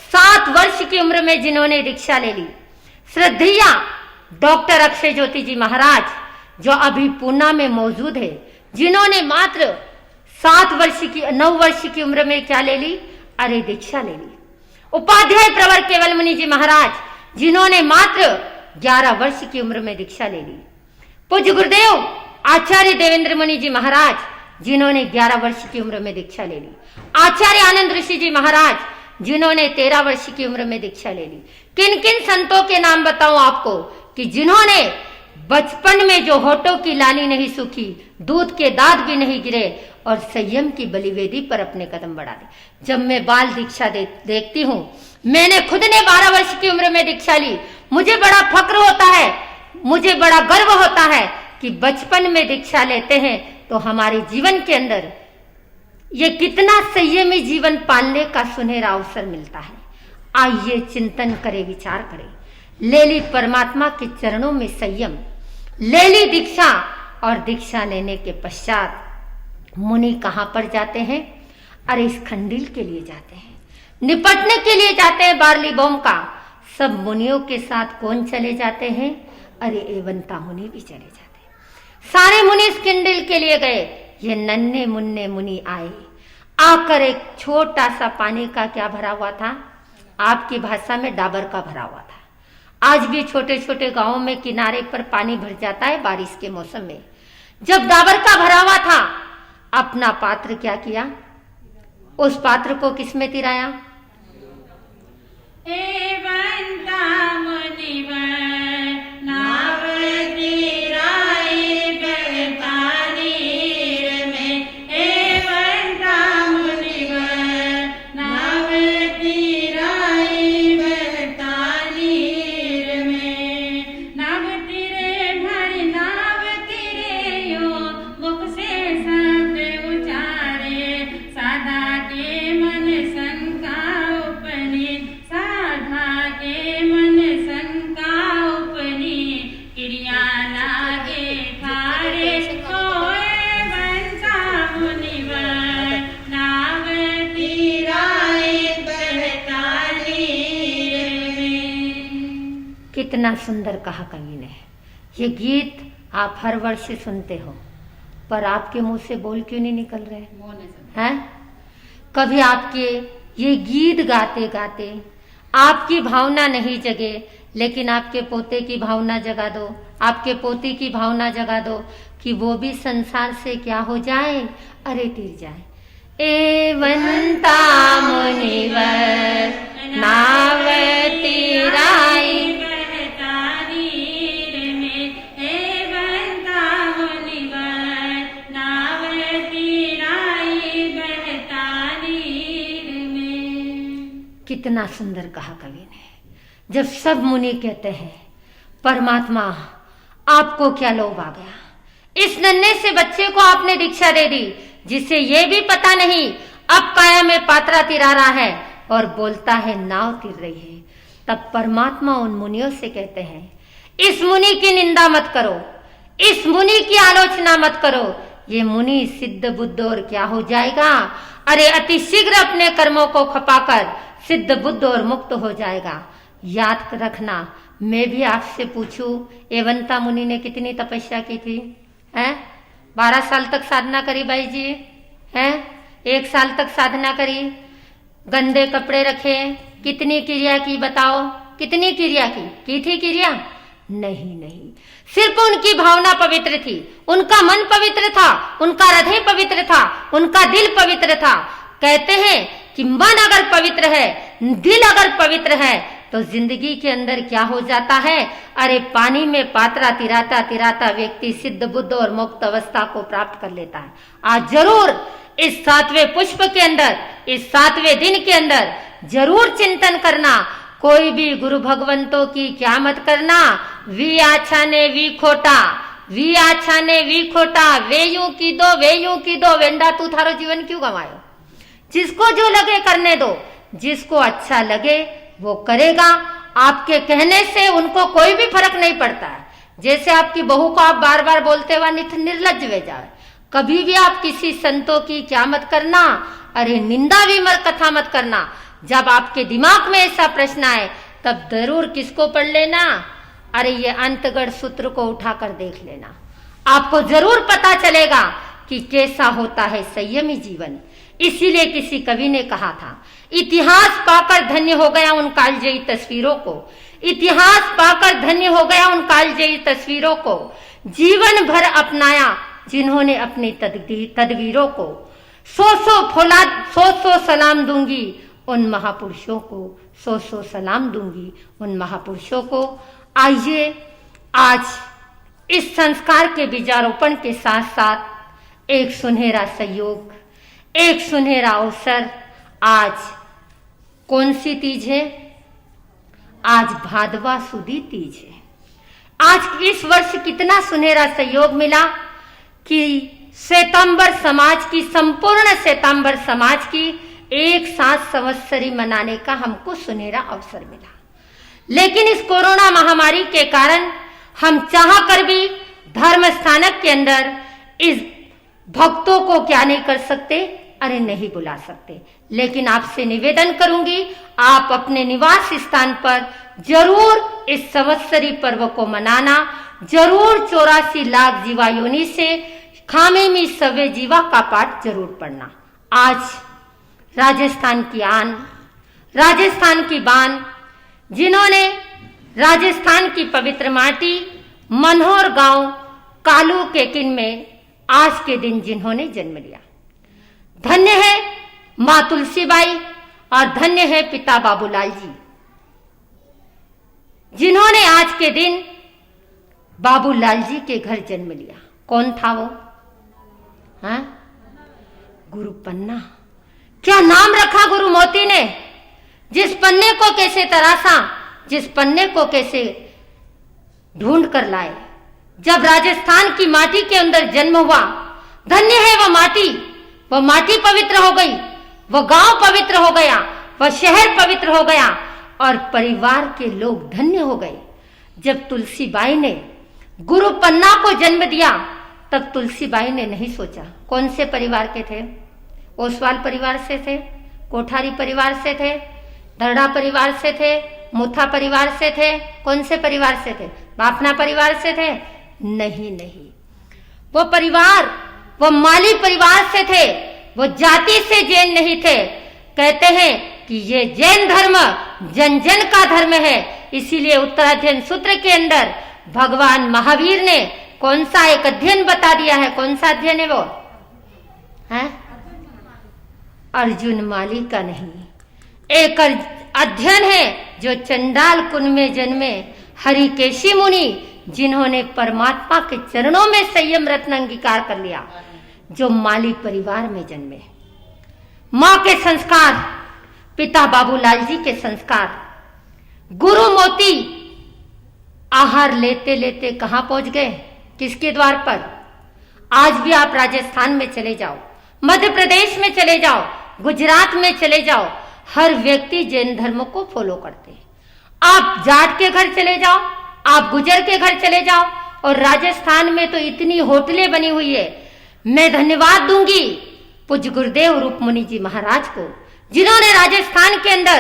7 वर्ष की उम्र में जिन्होंने दीक्षा ले ली। श्रद्धेया डॉक्टर अक्षय ज्योति जी महाराज, जो अभी पूना में मौजूद है, जिन्होंने मात्र 9 वर्ष की उम्र में क्या ले ली? अरे दीक्षा ले ली। उपाध्याय प्रवर केवल मुनि जी महाराज, जिन्होंने मात्र 11 वर्ष की उम्र में दीक्षा ले ली। पूज्य गुरुदेव आचार्य देवेंद्र मुनि जी महाराज, जिन्होंने 11 वर्ष की उम्र में दीक्षा ले ली। आचार्य आनंद ऋषि जी महाराज, जिन्होंने 13 वर्ष की उम्र में दीक्षा ले ली। किन किन संतों के नाम बताऊं आपको कि जिन्होंने बचपन में जो होठों की लाली नहीं सूखी, दूध के दांत भी नहीं गिरे, और संयम की बलिवेदी पर अपने कदम बढ़ा दे। जब मैं बाल दीक्षा देखती हूँ, मैंने खुद ने 12 वर्ष की उम्र में दीक्षा ली, मुझे बड़ा फक्र होता है, मुझे बड़ा गर्व होता है कि बचपन में दीक्षा लेते हैं तो हमारे जीवन के अंदर ये कितना संयमी जीवन पालने का सुनहरा अवसर मिलता है। आइए चिंतन करें, विचार करें। ले ली परमात्मा के चरणों में संयम, ले ली दीक्षा, और दीक्षा लेने के पश्चात मुनि कहाँ पर जाते हैं? अरे इस खंडिल के लिए जाते हैं, निपटने के लिए जाते हैं बार्ली बॉम का। सब मुनियों के साथ कौन चले जाते हैं? अरे एवंता मुनि भी चले जाते हैं। सारे मुनि इस खंडिल के लिए गए। ये नन्हे मुन्ने मुनि आए, आकर एक छोटा सा पानी का क्या भरा हुआ था? आपकी भाषा में डाबर का भरा हुआ था। आज भी छोटे छोटे गांवों में किनारे पर पानी भर जाता है बारिश के मौसम में। जब डाबर का भरा हुआ था, अपना पात्र क्या किया? उस पात्र को किसमें तिराया? एवंता मुनिवर नाव तिराई बहता नीर में। एवंता मुनिवर नाव तिराई बहता नीर में। नाव तिरे भरी नाव तिरे यो मुख से शब्द उचारे। साधा के मन शंका उपनी, साधा के मन शंका उपनी। क्रिया लागे थारे होए वंशा मुनिवर नाव तिराई बहता नीर में। कितना सुंदर कहा कवि ने। ये गीत आप हर वर्ष सुनते हो, पर आपके मुंह से बोल क्यों नहीं निकल रहे हैं? कभी आपके ये गीत गाते गाते आपकी भावना नहीं जगे, लेकिन आपके पोते की भावना जगा दो, आपके पोती की भावना जगा दो कि वो भी संसार से क्या हो जाए, अरे तिर जाए। एवंता मुनिवर नाव तिराई बहता नीर में। एवंता मुनिवर नाव तिराई बहता नीर में। कितना सुंदर कहा कवि ने। जब सब मुनि कहते हैं परमात्मा आपको क्या लोभ आ गया, इस नन्हे से बच्चे को आपने दीक्षा दे दी जिसे ये भी पता नहीं अब काया में पात्रा तिरा रहा है और बोलता है नाव तिर रही है। तब परमात्मा उन मुनियों से कहते हैं इस मुनि की निंदा मत करो, इस मुनि की आलोचना मत करो, ये मुनि सिद्ध बुद्ध और क्या हो जाएगा, अरे अति शीघ्र अपने कर्मों को खपाकर सिद्ध बुद्ध और मुक्त हो जाएगा। याद रखना, मैं भी आपसे पूछूं, एवंता मुनि ने कितनी तपस्या की थी? हैं? 12 साल तक साधना करी बाई जी, हैं? 1 साल तक साधना करी, गंदे कपड़े रखे, कितनी क्रिया की बताओ, कितनी क्रिया की थी क्रिया? नहीं, सिर्फ उनकी भावना पवित्र थी, उनका मन पवित्र था, उनका हृदय पवित्र था, उनका दिल पवित्र था। कहते हैं कि मन अगर पवित्र है, दिल अगर पवित्र है, तो जिंदगी के अंदर क्या हो जाता है, अरे पानी में पात्रा तिराता तिराता व्यक्ति सिद्ध बुद्ध और मुक्त अवस्था को प्राप्त कर लेता है। आज जरूर इस 7वें पुष्प के अंदर, इस 7वें दिन के अंदर जरूर चिंतन करना, कोई भी गुरु भगवंतों की क्या मत करना। वी आछा ने वी खोटा, वी आछा ने वी खोटा, वे यूं की दो वेंडा तू थारो जीवन क्यों गंवायो। जिसको जो लगे करने दो, जिसको अच्छा लगे वो करेगा। आपके कहने से उनको कोई भी फर्क नहीं पड़ता है। जैसे आपकी बहू को आप बार बार बोलते हुए निर्लज्ज वे जाए, कभी भी आप किसी संतों की क्या मत करना, अरे निंदा भी मत कथा मत करना। जब आपके दिमाग में ऐसा प्रश्न आए तब जरूर किसको पढ़ लेना, अरे ये अंतगढ़ सूत्र को उठाकर देख लेना, आपको जरूर पता चलेगा कि कैसा होता है संयमी जीवन। इसीलिए किसी कवि ने कहा था, इतिहास पाकर धन्य हो गया उन कालजयी तस्वीरों को, इतिहास पाकर धन्य हो गया उन कालजयी तस्वीरों को, जीवन भर अपनाया जिन्होंने अपनी तदवीरों को। सौ सलाम दूंगी उन महापुरुषों को, सौ सलाम दूंगी उन महापुरुषों को। आइए आज इस संस्कार के बीजारोपण के साथ साथ एक सुनहरा सहयोग, एक सुनहरा अवसर। आज कौन सी तीज है? आज भादवा सुदी तीज है। आज इस वर्ष कितना सुनहरा सहयोग मिला कि श्वेतांबर समाज की, संपूर्ण श्वेतांबर समाज की एक साथ संवत्सरी मनाने का हमको सुनहरा अवसर मिला। लेकिन इस कोरोना महामारी के कारण हम चाह कर भी धर्म स्थानक के अंदर इस भक्तों को क्या नहीं कर सकते, अरे नहीं बुला सकते। लेकिन आपसे निवेदन करूंगी, आप अपने निवास स्थान पर जरूर इस संवत्सरी पर्व को मनाना, जरूर 84 लाख जीवा योनि से खामे में सवे जीवा का पाठ जरूर पढ़ना। आज राजस्थान की आन, राजस्थान की बान, जिन्होंने राजस्थान की पवित्र माटी मनोहर गांव कालू के किन में आज के दिन जिन्होंने जन्म लिया, धन्य है माँ तुलसीबाई और धन्य है पिता बाबूलाल जी, जिन्होंने आज के दिन बाबूलाल जी के घर जन्म लिया। कौन था वो? हाँ, गुरु पन्ना। क्या नाम रखा गुरु मोती ने, जिस पन्ने को कैसे तराशा, जिस पन्ने को कैसे ढूंढ कर लाए। जब राजस्थान की माटी के अंदर जन्म हुआ, धन्य है वह माटी पवित्र हो गई, वह गांव पवित्र हो गया, वह शहर पवित्र हो गया और परिवार के लोग धन्य हो गए। जब तुलसीबाई ने गुरु पन्ना को जन्म दिया, तब तुलसीबाई ने नहीं सोचा कौन से परिवार के थे। ओसवाल परिवार से थे, कोठारी परिवार से थे, दरड़ा परिवार से थे, मुथा परिवार से थे, कौन से परिवार से थे? बाफना परिवार से थे? नहीं, वो परिवार वो माली परिवार से थे, वो जाति से जैन नहीं थे। कहते हैं कि ये जैन धर्म जन जन का धर्म है। इसीलिए उत्तराध्ययन सूत्र के अंदर भगवान महावीर ने कौन सा एक अध्ययन बता दिया है। कौन सा अध्ययन है वो? है अर्जुन माली का नहीं, एक अध्ययन है जो चंडाल कुन में जन्मे हरिकेशी मुनि, जिन्होंने परमात्मा के चरणों में संयम रत्न अंगीकार कर लिया, जो माली परिवार में जन्मे। मां के संस्कार, पिता बाबूलाल जी के संस्कार, गुरु मोती आहार लेते लेते कहां पहुंच गए? किसके द्वार पर? आज भी आप राजस्थान में चले जाओ, मध्य प्रदेश में चले जाओ, गुजरात में चले जाओ, हर व्यक्ति जैन धर्म को फॉलो करते हैं। आप जाट के घर चले जाओ, आप गुजर के घर चले जाओ, और राजस्थान में तो इतनी होटलें बनी हुई है। मैं धन्यवाद दूंगी पूज्य गुरुदेव रूपमुनि जी महाराज को, जिन्होंने राजस्थान के अंदर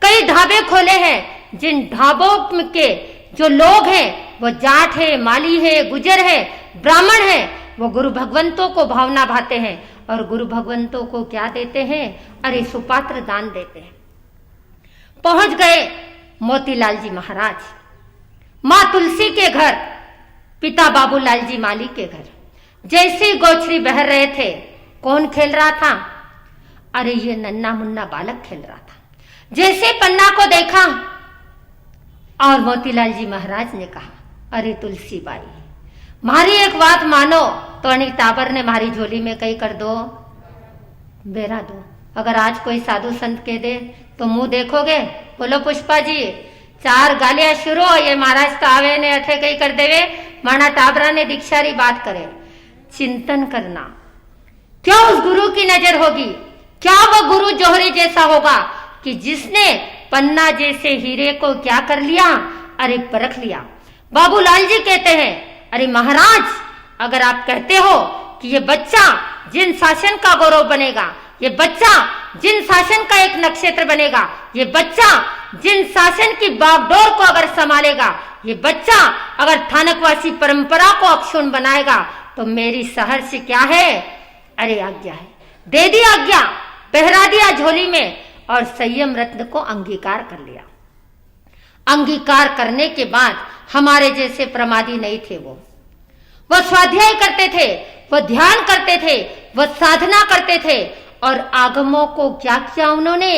कई ढाबे खोले हैं। जिन ढाबों के जो लोग हैं वो जाट है, माली है, गुजर है, ब्राह्मण है, वो गुरु भगवंतों को भावना भाते हैं और गुरु भगवंतों को क्या देते हैं? अरे सुपात्र दान देते हैं। पहुंच गए मोतीलाल जी महाराज, मां तुलसी के घर, पिता बाबूलाल जी माली के घर। जैसे गोचरी बह रहे थे, कौन खेल रहा था? अरे ये नन्ना मुन्ना बालक खेल रहा था। जैसे पन्ना को देखा और मोतीलाल जी महाराज ने कहा, अरे तुलसी बाई, मारी एक बात मानो तो अनिक टाबर ने मारी झोली में कहीं कर दो, बेरा दो। अगर आज कोई साधु संत कह दे तो मुंह देखोगे? बोलो पुष्पा जी, 4 गालियां शुरू, ये महाराज तो आवे ने अठे कहीं कर देवे, माना टाबरा ने दीक्षारी बात करे। चिंतन करना, क्या उस गुरु की नजर होगी? क्या वो गुरु जोहरी जैसा होगा कि जिसने पन्ना जैसे हीरे को क्या कर लिया? अरे परख लिया। बाबूलाल जी कहते हैं, अरे महाराज, अगर आप कहते हो कि ये बच्चा जिन शासन का गौरव बनेगा, ये बच्चा जिन शासन का एक नक्षत्र बनेगा, ये बच्चा जिन शासन की बागडोर को अगर संभालेगा, ये बच्चा अगर थानकवासी परंपरा को अक्षुण्ण बनाएगा, तो मेरी शहर से क्या है? अरे आज्ञा है। दे दी आज्ञा, पहरा दिया झोली में और संयम रत्न को अंगीकार कर लिया। अंगीकार करने के बाद हमारे जैसे प्रमादी नहीं थे। वो स्वाध्याय करते थे, वो ध्यान करते थे, वो साधना करते थे। और आगमों को क्या किया उन्होंने?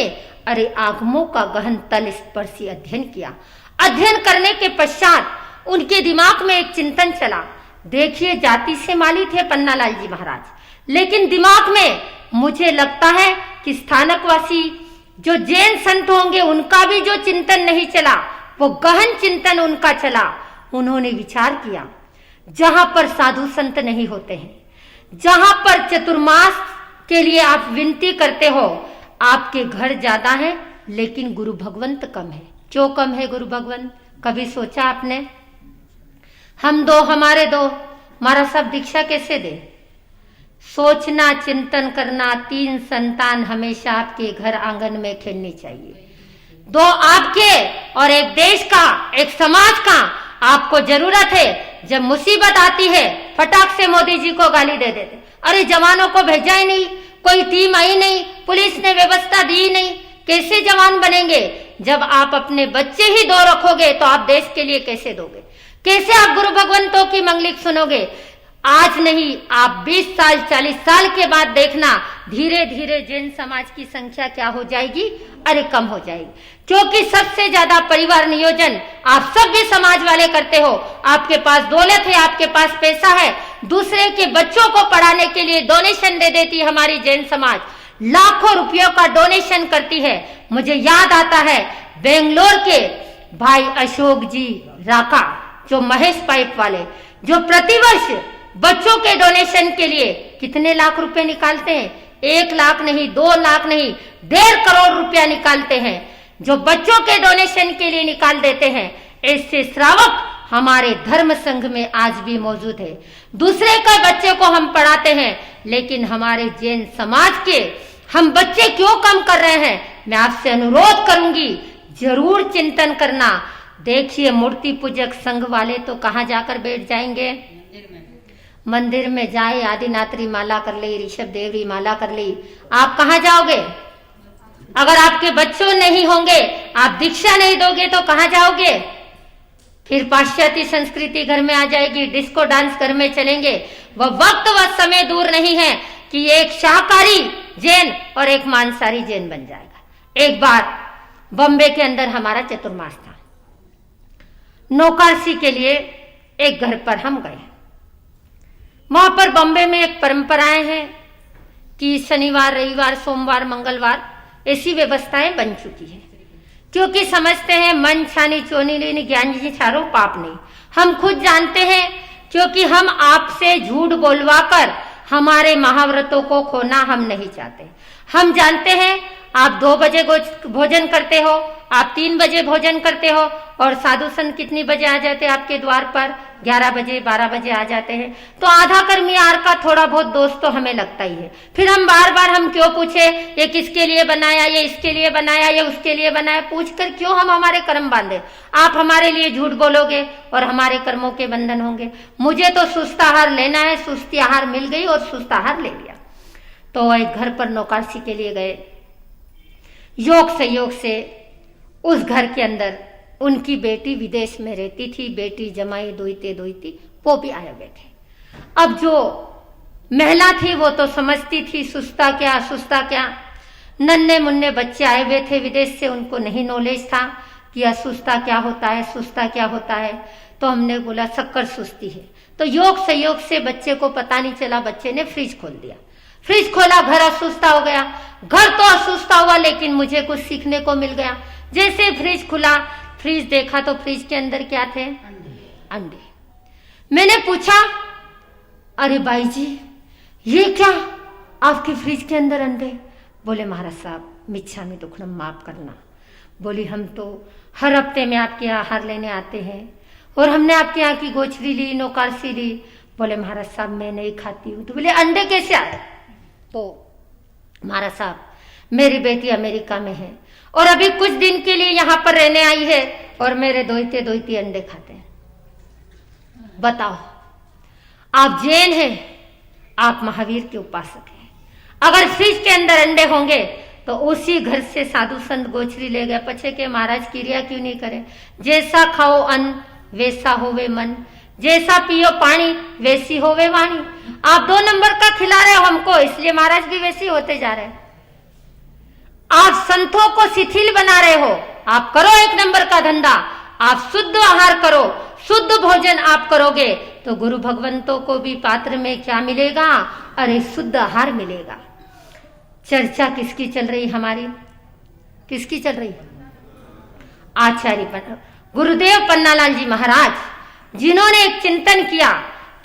अरे आगमों का गहन तल स्पर्शी अध्ययन किया। अध्ययन करने के पश्चात उनके दिमाग में एक चिंतन चला। देखिए, जाति से माली थे पन्नालाल जी महाराज, लेकिन दिमाग में मुझे लगता है कि स्थानकवासी जो जैन संत होंगे उनका भी जो चिंतन नहीं चला, वो गहन चिंतन उनका चला। उन्होंने विचार किया, जहां पर साधु संत नहीं होते हैं, जहां पर चतुर्मास के लिए आप विनती करते हो, आपके घर ज्यादा है लेकिन गुरु भगवंत कम है। क्यों कम है गुरु भगवंत? कभी सोचा आपने? हम दो, हमारे दो, हमारा सब दीक्षा कैसे दे? सोचना, चिंतन करना, 3 संतान हमेशा आपके घर आंगन में खेलनी चाहिए। 2 आपके और 1 देश का, 1 समाज का। आपको जरूरत है, जब मुसीबत आती है फटाक से मोदी जी को गाली दे देते, अरे जवानों को भेजा ही नहीं, कोई टीम आई नहीं, पुलिस ने व्यवस्था दी नहीं। कैसे जवान बनेंगे? जब आप अपने बच्चे ही 2 रखोगे तो आप देश के लिए कैसे दोगे? कैसे आप गुरु भगवंतों की मंगलिक सुनोगे? आज नहीं, आप 20 साल 40 साल के बाद देखना, धीरे धीरे जैन समाज की संख्या क्या हो जाएगी, अरे कम हो जाएगी। क्योंकि सबसे ज्यादा परिवार नियोजन आप सब भी समाज वाले करते हो। आपके पास दौलत है, आपके पास पैसा है, दूसरे के बच्चों को पढ़ाने के लिए डोनेशन दे देती है हमारी जैन समाज, लाखों रुपयों का डोनेशन करती है। मुझे याद आता है बेंगलोर के भाई अशोक जी राका, जो महेश पाइप वाले, जो प्रतिवर्ष बच्चों के डोनेशन के लिए कितने लाख रुपए निकालते हैं, 1 लाख नहीं, 2 लाख नहीं, 1.5 करोड़ रुपया निकालते हैं, जो बच्चों के डोनेशन के लिए निकाल देते हैं। ऐसे श्रावक हमारे धर्म संघ में आज भी मौजूद है। दूसरे के बच्चे को हम पढ़ाते हैं, लेकिन हमारे जैन समाज के हम बच्चे क्यों कम कर रहे हैं? मैं आपसे अनुरोध करूंगी, जरूर चिंतन करना। देखिए, मूर्ति पूजक संघ वाले तो कहाँ जाकर बैठ जाएंगे? मंदिर में जाए, आदिनात्री माला कर ली, ऋषभ देवरी माला कर ली, आप कहाँ जाओगे? अगर आपके बच्चों नहीं होंगे, आप दीक्षा नहीं दोगे तो कहाँ जाओगे? फिर पाश्चात्य संस्कृति घर में आ जाएगी, डिस्को डांस घर में चलेंगे। वह वक्त व समय दूर नहीं है कि एक शाकाहारी जैन और एक मांसाहारी जैन बन जाएगा। एक बार बॉम्बे के अंदर हमारा चतुर्मास था, नौकासी के लिए एक घर पर हम गए। वहां पर बॉम्बे में एक परंपराएं हैं कि शनिवार, रविवार, सोमवार, मंगलवार ऐसी व्यवस्थाएं बन चुकी है, क्योंकि समझते हैं मन छानी चोनी लेनी ज्ञान जी छारो पाप नहीं। हम खुद जानते हैं, क्योंकि हम आपसे झूठ बोलवाकर हमारे महाव्रतों को खोना हम नहीं चाहते। हम जानते हैं आप 2 बजे भोजन करते हो, आप 3 बजे भोजन करते हो, और साधु संत कितनी बजे आ जाते हैं आपके द्वार पर? 11 बजे 12 बजे आ जाते हैं। तो आधा कर्मी आर का थोड़ा बहुत दोस्त तो हमें लगता ही है। फिर हम बार बार हम क्यों पूछे ये किसके लिए बनाया, ये इसके लिए बनाया, ये उसके लिए बनाया, पूछकर क्यों हम हमारे कर्म बांधे? आप हमारे लिए झूठ बोलोगे और हमारे कर्मों के बंधन होंगे। मुझे तो सुस्त आहार लेना है, सुस्ती आहार मिल गई और सुस्त आहार ले लिया। तो एक घर पर नौकासी के लिए गए। योग संयोग से उस घर के अंदर उनकी बेटी विदेश में रहती थी, बेटी जमाई दोईती वो भी आए हुए थे। अब जो महिला थी वो तो समझती थी सुस्ता क्या असुस्ता क्या। नन्हे मुन्ने बच्चे आए हुए थे विदेश से, उनको नहीं नॉलेज था कि असुस्ता क्या होता है, सुस्ता क्या होता है। तो हमने बोला शक्कर सुस्ती है। तो योग संयोग से बच्चे को पता नहीं चला, बच्चे ने फ्रिज खोल दिया। फ्रिज खोला, घर असुस्ता हो गया। घर तो असुस्ता हुआ, लेकिन मुझे कुछ सीखने को मिल गया। जैसे फ्रिज खुला, फ्रिज देखा तो फ्रिज के अंदर क्या थे? अंडे। मैंने पूछा, अरे भाई जी ये क्या आपके फ्रिज के अंदर अंडे? बोले महाराज साहब मिच्छामी दुक्कडम माफ करना। बोली हम तो हर हफ्ते में आपके यहाँ आहार लेने आते हैं और हमने आपके यहाँ की गोचरी ली, नौकारसी ली। बोले महाराज साहब मैं नहीं खाती हूँ। तो बोले अंडे कैसे आए? तो महाराज साहब मेरी बेटी अमेरिका में है और अभी कुछ दिन के लिए यहाँ पर रहने आई है और मेरे दोईते अंडे खाते हैं। बताओ, आप जैन हैं, आप महावीर के उपासक हैं। अगर फ्रिज के अंदर अंडे होंगे तो उसी घर से साधु संत गोचरी ले गए पछे के महाराज क्रिया क्यों नहीं करें? जैसा खाओ अन्न वैसा होवे मन, जैसा पियो पानी वैसी होवे वाणी। आप 2 नंबर का खिला रहे हो हमको, इसलिए महाराज भी वैसे होते जा रहे हैं। आप संतों को शिथिल बना रहे हो। आप करो 1 नंबर का धंधा, आप शुद्ध आहार करो, शुद्ध भोजन आप करोगे तो गुरु भगवंतों को भी पात्र में क्या मिलेगा? अरे शुद्ध आहार मिलेगा। चर्चा किसकी चल रही? हमारी किसकी चल रही? आचार्य गुरुदेव पन्नालाल जी महाराज, जिन्होंने एक चिंतन किया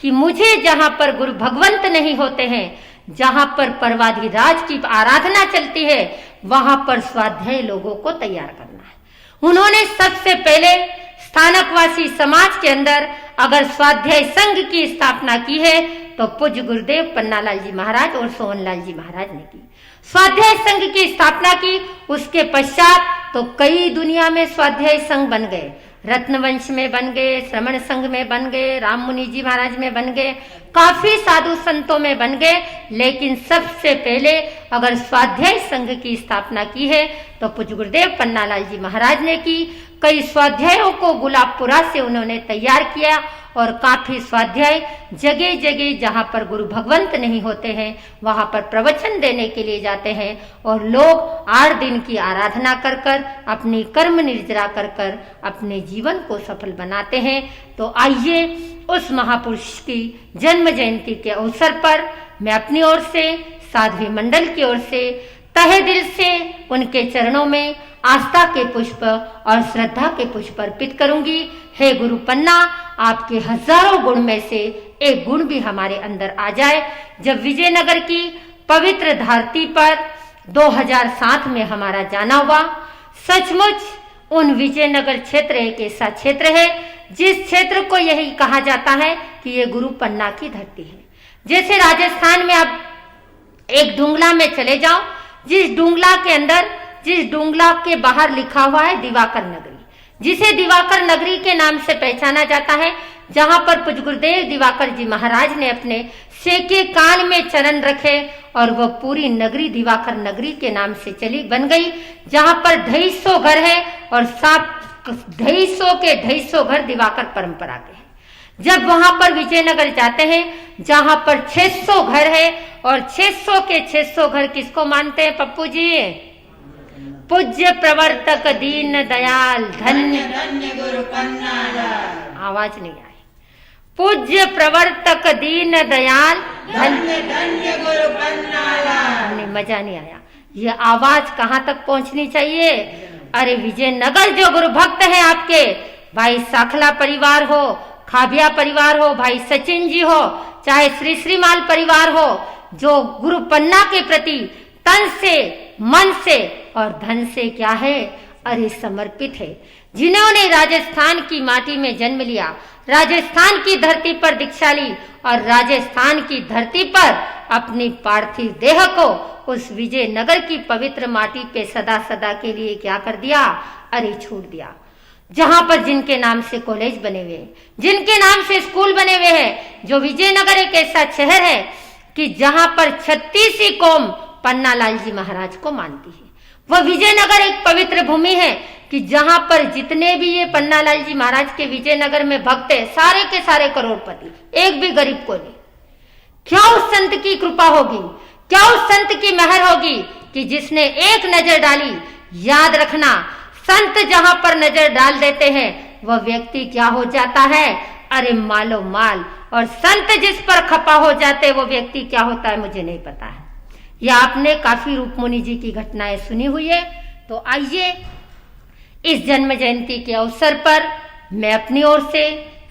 कि मुझे जहां पर गुरु भगवंत नहीं होते हैं, जहां पर परवाधिराज की आराधना चलती है, वहां पर स्वाध्याय लोगों को तैयार करना है। उन्होंने सबसे पहले स्थानकवासी समाज के अंदर अगर स्वाध्याय संघ की स्थापना की है तो पूज्य गुरुदेव पन्नालाल जी महाराज और सोहनलाल जी महाराज ने की। स्वाध्याय संघ की स्थापना की, उसके पश्चात तो कई दुनिया में स्वाध्याय संघ बन गए। रत्नवंश में बन गए, श्रमण संघ में बन गए, राम मुनि जी महाराज में बन गए, काफी साधु संतों में बन गए। लेकिन सबसे पहले अगर स्वाध्याय संघ की स्थापना की है तो पूज्य गुरुदेव पन्नालाल जी महाराज ने की। कई स्वाध्यायों को गुलाबपुरा से उन्होंने तैयार किया और काफी स्वाध्याय जगह जगह जहाँ पर गुरु भगवंत नहीं होते हैं वहाँ पर प्रवचन देने के लिए जाते हैं और लोग 8 दिन की आराधना कर कर अपनी कर्म निर्जरा कर कर अपने जीवन को सफल बनाते हैं। तो आइए उस महापुरुष की जन्म जयंती के अवसर पर मैं अपनी ओर से साध्वी मंडल की ओर से तहे दिल से उनके चरणों में आस्था के पुष्प और श्रद्धा के पुष्प अर्पित करूंगी। हे गुरु पन्ना, आपके हजारों गुण में से एक गुण भी हमारे अंदर आ जाए। जब विजयनगर की पवित्र धरती पर 2007 में हमारा जाना हुआ, सचमुच उन विजयनगर क्षेत्र एक ऐसा क्षेत्र है जिस क्षेत्र को यही कहा जाता है कि ये गुरु पन्ना की धरती है। जैसे राजस्थान में आप एक डुंगला में चले जाओ, जिस डुंगला के अंदर, जिस डुंगला के बाहर लिखा हुआ है दिवाकर नगरी, जिसे दिवाकर नगरी के नाम से पहचाना जाता है, जहां पर पूज्य गुरुदेव दिवाकर जी महाराज ने अपने सेके कान में चरण रखे और वह पूरी नगरी दिवाकर नगरी के नाम से चली बन गई, जहां पर 250 घर है और 250 के 250 घर दिवाकर परंपरा के हैं। जब वहां पर विजयनगर जाते हैं जहां पर 600 घर है और 600 के 600 घर किसको मानते हैं पप्पू जी? पूज्य प्रवर्तक दीन दयाल धन्य धन्य गुरु पन्ना। आवाज नहीं आई। पूज्य प्रवर्तक दीन दयाल धन्य धन्य गुरु पन्ना। नहीं, मजा नहीं आया। ये आवाज कहाँ तक पहुंचनी चाहिए? अरे विजयनगर जो गुरु भक्त है आपके, भाई साखला परिवार हो, खाबिया परिवार हो, भाई सचिन जी हो, चाहे श्री श्रीमाल परिवार हो, जो गुरु पन्ना के प्रति तन से, मन से और धन से क्या है, अरे समर्पित है, जिन्होंने राजस्थान की माटी में जन्म लिया, राजस्थान की धरती पर दीक्षा ली और राजस्थान की धरती पर अपनी पार्थिव देह को उस विजयनगर की पवित्र माटी पे सदा सदा के लिए क्या कर दिया, अरे छोड़ दिया। जहां पर जिनके नाम से कॉलेज बने हुए, जिनके नाम से स्कूल बने हुए हैं, जो विजयनगर एक ऐसा शहर है कि जहां पर 36 कौम पन्ना लाल जी महाराज को मानती है। वह विजयनगर एक पवित्र भूमि है कि जहां पर जितने भी ये पन्ना लाल जी महाराज के विजयनगर में भक्त है, सारे के सारे करोड़पति, एक भी गरीब को नहीं। क्या उस संत की कृपा होगी, क्या उस संत की मेहर होगी कि जिसने एक नजर डाली। याद रखना, संत जहां पर नजर डाल देते हैं वह व्यक्ति क्या हो जाता है, अरे मालो माल। और संत जिस पर खपा हो जाते वो व्यक्ति क्या होता है मुझे नहीं पता है। या आपने काफी रूपमुनि जी की घटनाएं सुनी हुई है। तो आइए इस जन्म जयंती के अवसर पर मैं अपनी ओर से,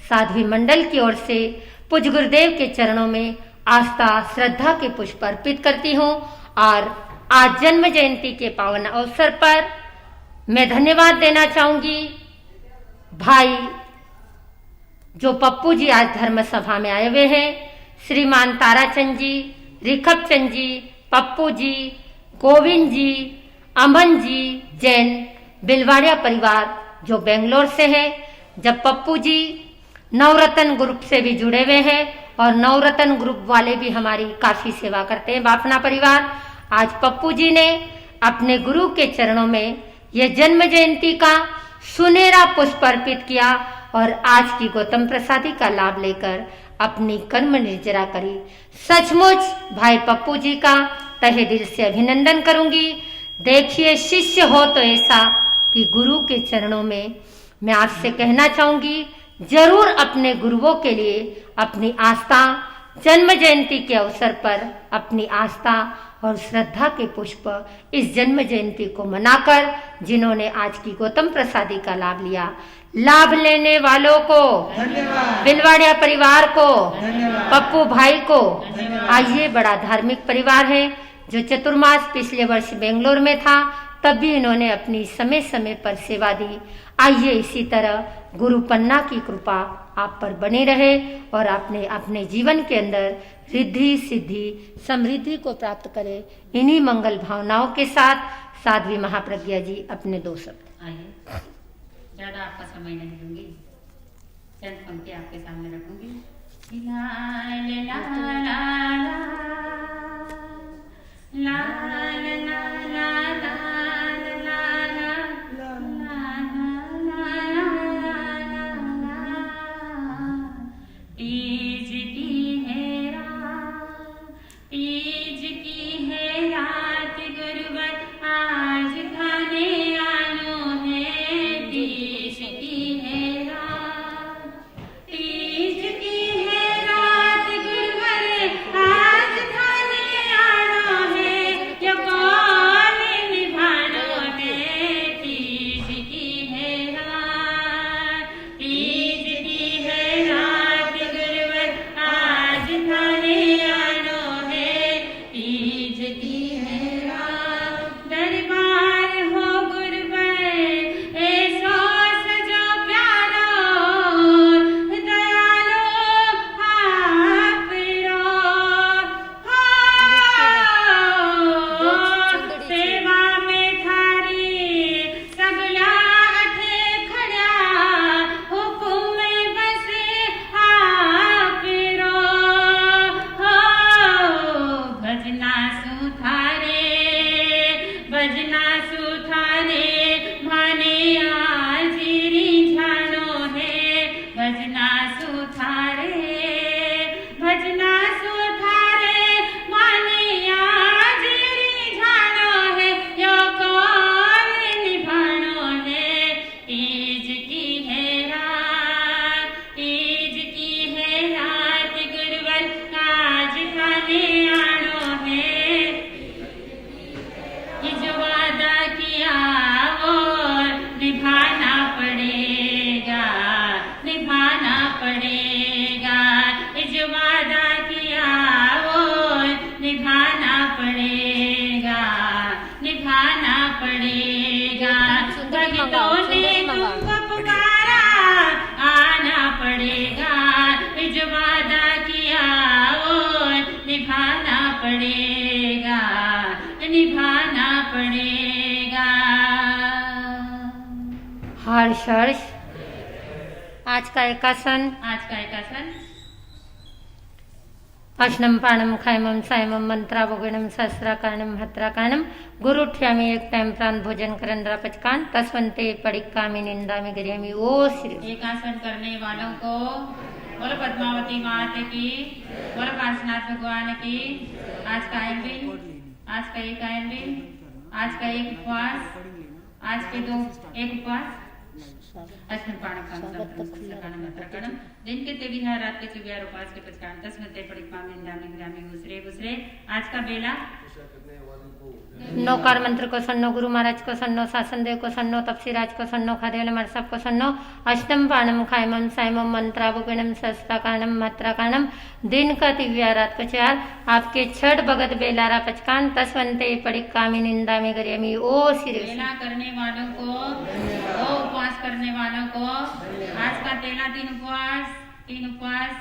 साध्वी मंडल की ओर से पूज्य गुरुदेव के चरणों में आस्था श्रद्धा के पुष्प अर्पित करती हूँ। और आज जन्म जयंती के पावन अवसर पर मैं धन्यवाद देना चाहूंगी भाई जो पप्पू जी आज धर्म सभा में आए हुए हैं, श्रीमान ताराचंद जी, रिखप चंद जी, पप्पू जी, गोविंद जी, अमन जी, जैन बिलवाड़िया परिवार जो बेंगलोर से है। जब पप्पू जी नवरत्न ग्रुप से भी जुड़े हुए हैं और नवरत्न ग्रुप वाले भी हमारी काफी सेवा करते हैं बापना परिवार। आज पप्पू जी ने अपने गुरु के चरणों में यह जन्म जयंती का सुनहरा पुष्प अर्पित किया और आज की गौतम प्रसादी का लाभ लेकर अपनी कर्म निर्जरा करी। सचमुच भाई पप्पू जी का तहे दिल से अभिनंदन करूंगी। देखिए, शिष्य हो तो ऐसा कि गुरु के चरणों में मैं आपसे कहना चाहूंगी, जरूर अपने गुरुओं के लिए अपनी आस्था, जन्म जयंती के अवसर पर अपनी आस्था और श्रद्धा के पुष्प इस जन्म जयंती को मनाकर जिन्होंने आज की गौतम प्रसादी का लाभ लिया, लाभ लेने वालों को धन्यवाद, बिलवाड़िया परिवार को, धन्यवाद, पप्पू भाई को। धन्यवाद। आइए, बड़ा धार्मिक परिवार है जो चतुर्मास पिछले वर्ष बेंगलोर में था, तब भी इन्होंने अपनी समय समय पर सेवा दी। आइए इसी तरह गुरु पन्ना की कृपा आप पर बनी रहे और आपने अपने जीवन के अंदर रिद्धि सिद्धि समृद्धि को प्राप्त करें। इन्हीं मंगल भावनाओं के साथ साध्वी महाप्रज्ञा जी अपने 2 शब्द। आइए, ज्यादा आपका समय नहीं लूंगी, चंद पंक्ति आपके सामने रखूंगी। लाल लाल लाल लाल लाल लाल तुमको पुकारा आना पड़ेगा, जो वादा किया वो निभाना पड़ेगा, निभाना पड़ेगा। हर्ष हर्ष। आज का एकासन। अश्नम पाणम खायमम सायमम मंत्रावगणम सहस्राकारणम हत्राकारणम गुरुठ्यामी एक टाइम प्रांत भोजन करन रापचकान तस्वंते पड़िक्कामी निंदा में गरियामी ओ श्री। एक आसन करने वालों को बोलो पद्मावती माता की, बोलो काशीनाथ भगवान की। आज का एक उपवास, आज के एक उपवास। दिन के तेविहार रात के चुबिहार उपवास के पचकान तस्मते पड़िक्कामी घुसरे। आज का बेला नौकार मंत्र को सन्नो, गुरु महाराज को सन्नो, शासन देव को सन्नो, तपसीराज को सन्नो, खादेवल मरसब को सन्नो। अष्टम पाणम खायमम सायमम मंत्रावगणम सहस्त्राकारणम मात्राकारणम। दिन का दिव्या रात को चार। आपके छठ भगत बेलारा पचकान तस्वंते पड़िक्कामी निंदा में गरियामी ओ श्री। बेला करने वालों को, ओ उपवास करने वालों को आज का तेला तीन उपवास।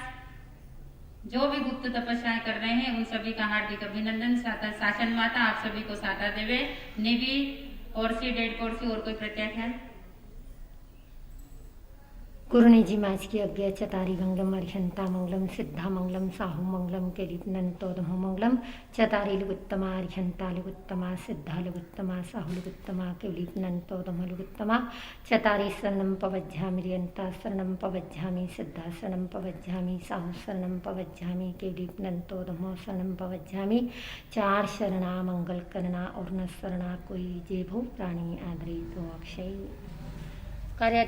जो भी गुप्त तपस्याएं कर रहे हैं उन सभी का हार्दिक अभिनंदन। शासन माता आप सभी को साता देवे। निधि कोर्सी, डेढ़ कोर्सी और कोई प्रत्याख्यान। गुरुनी जी माज की अज्ञा चतारी मंगलम अर्घ्यंता मंगलम सिद्धा मंगलम साहु मंगलम केलिपनंतोदमो मंगलम। चतारी लुगुत्तमा अर्घ्यंता लुगुत्तमा सिद्धा लुगुत्तमा साहु लुगुत्तमा केलिपनंतोदमो लुगुत्तमा। चतारी शरणम पवज्झामि रियंता शरणम पवज्झामि सिद्धा शरणम पवज्झामि साहु शरणम पवज्झामि केलिपनंतोदमो शरणम पवज्झामि। चार शरणा मंगल करना और न शरणा कोई जे भू प्राणी आदरे तो अक्षय कार्य।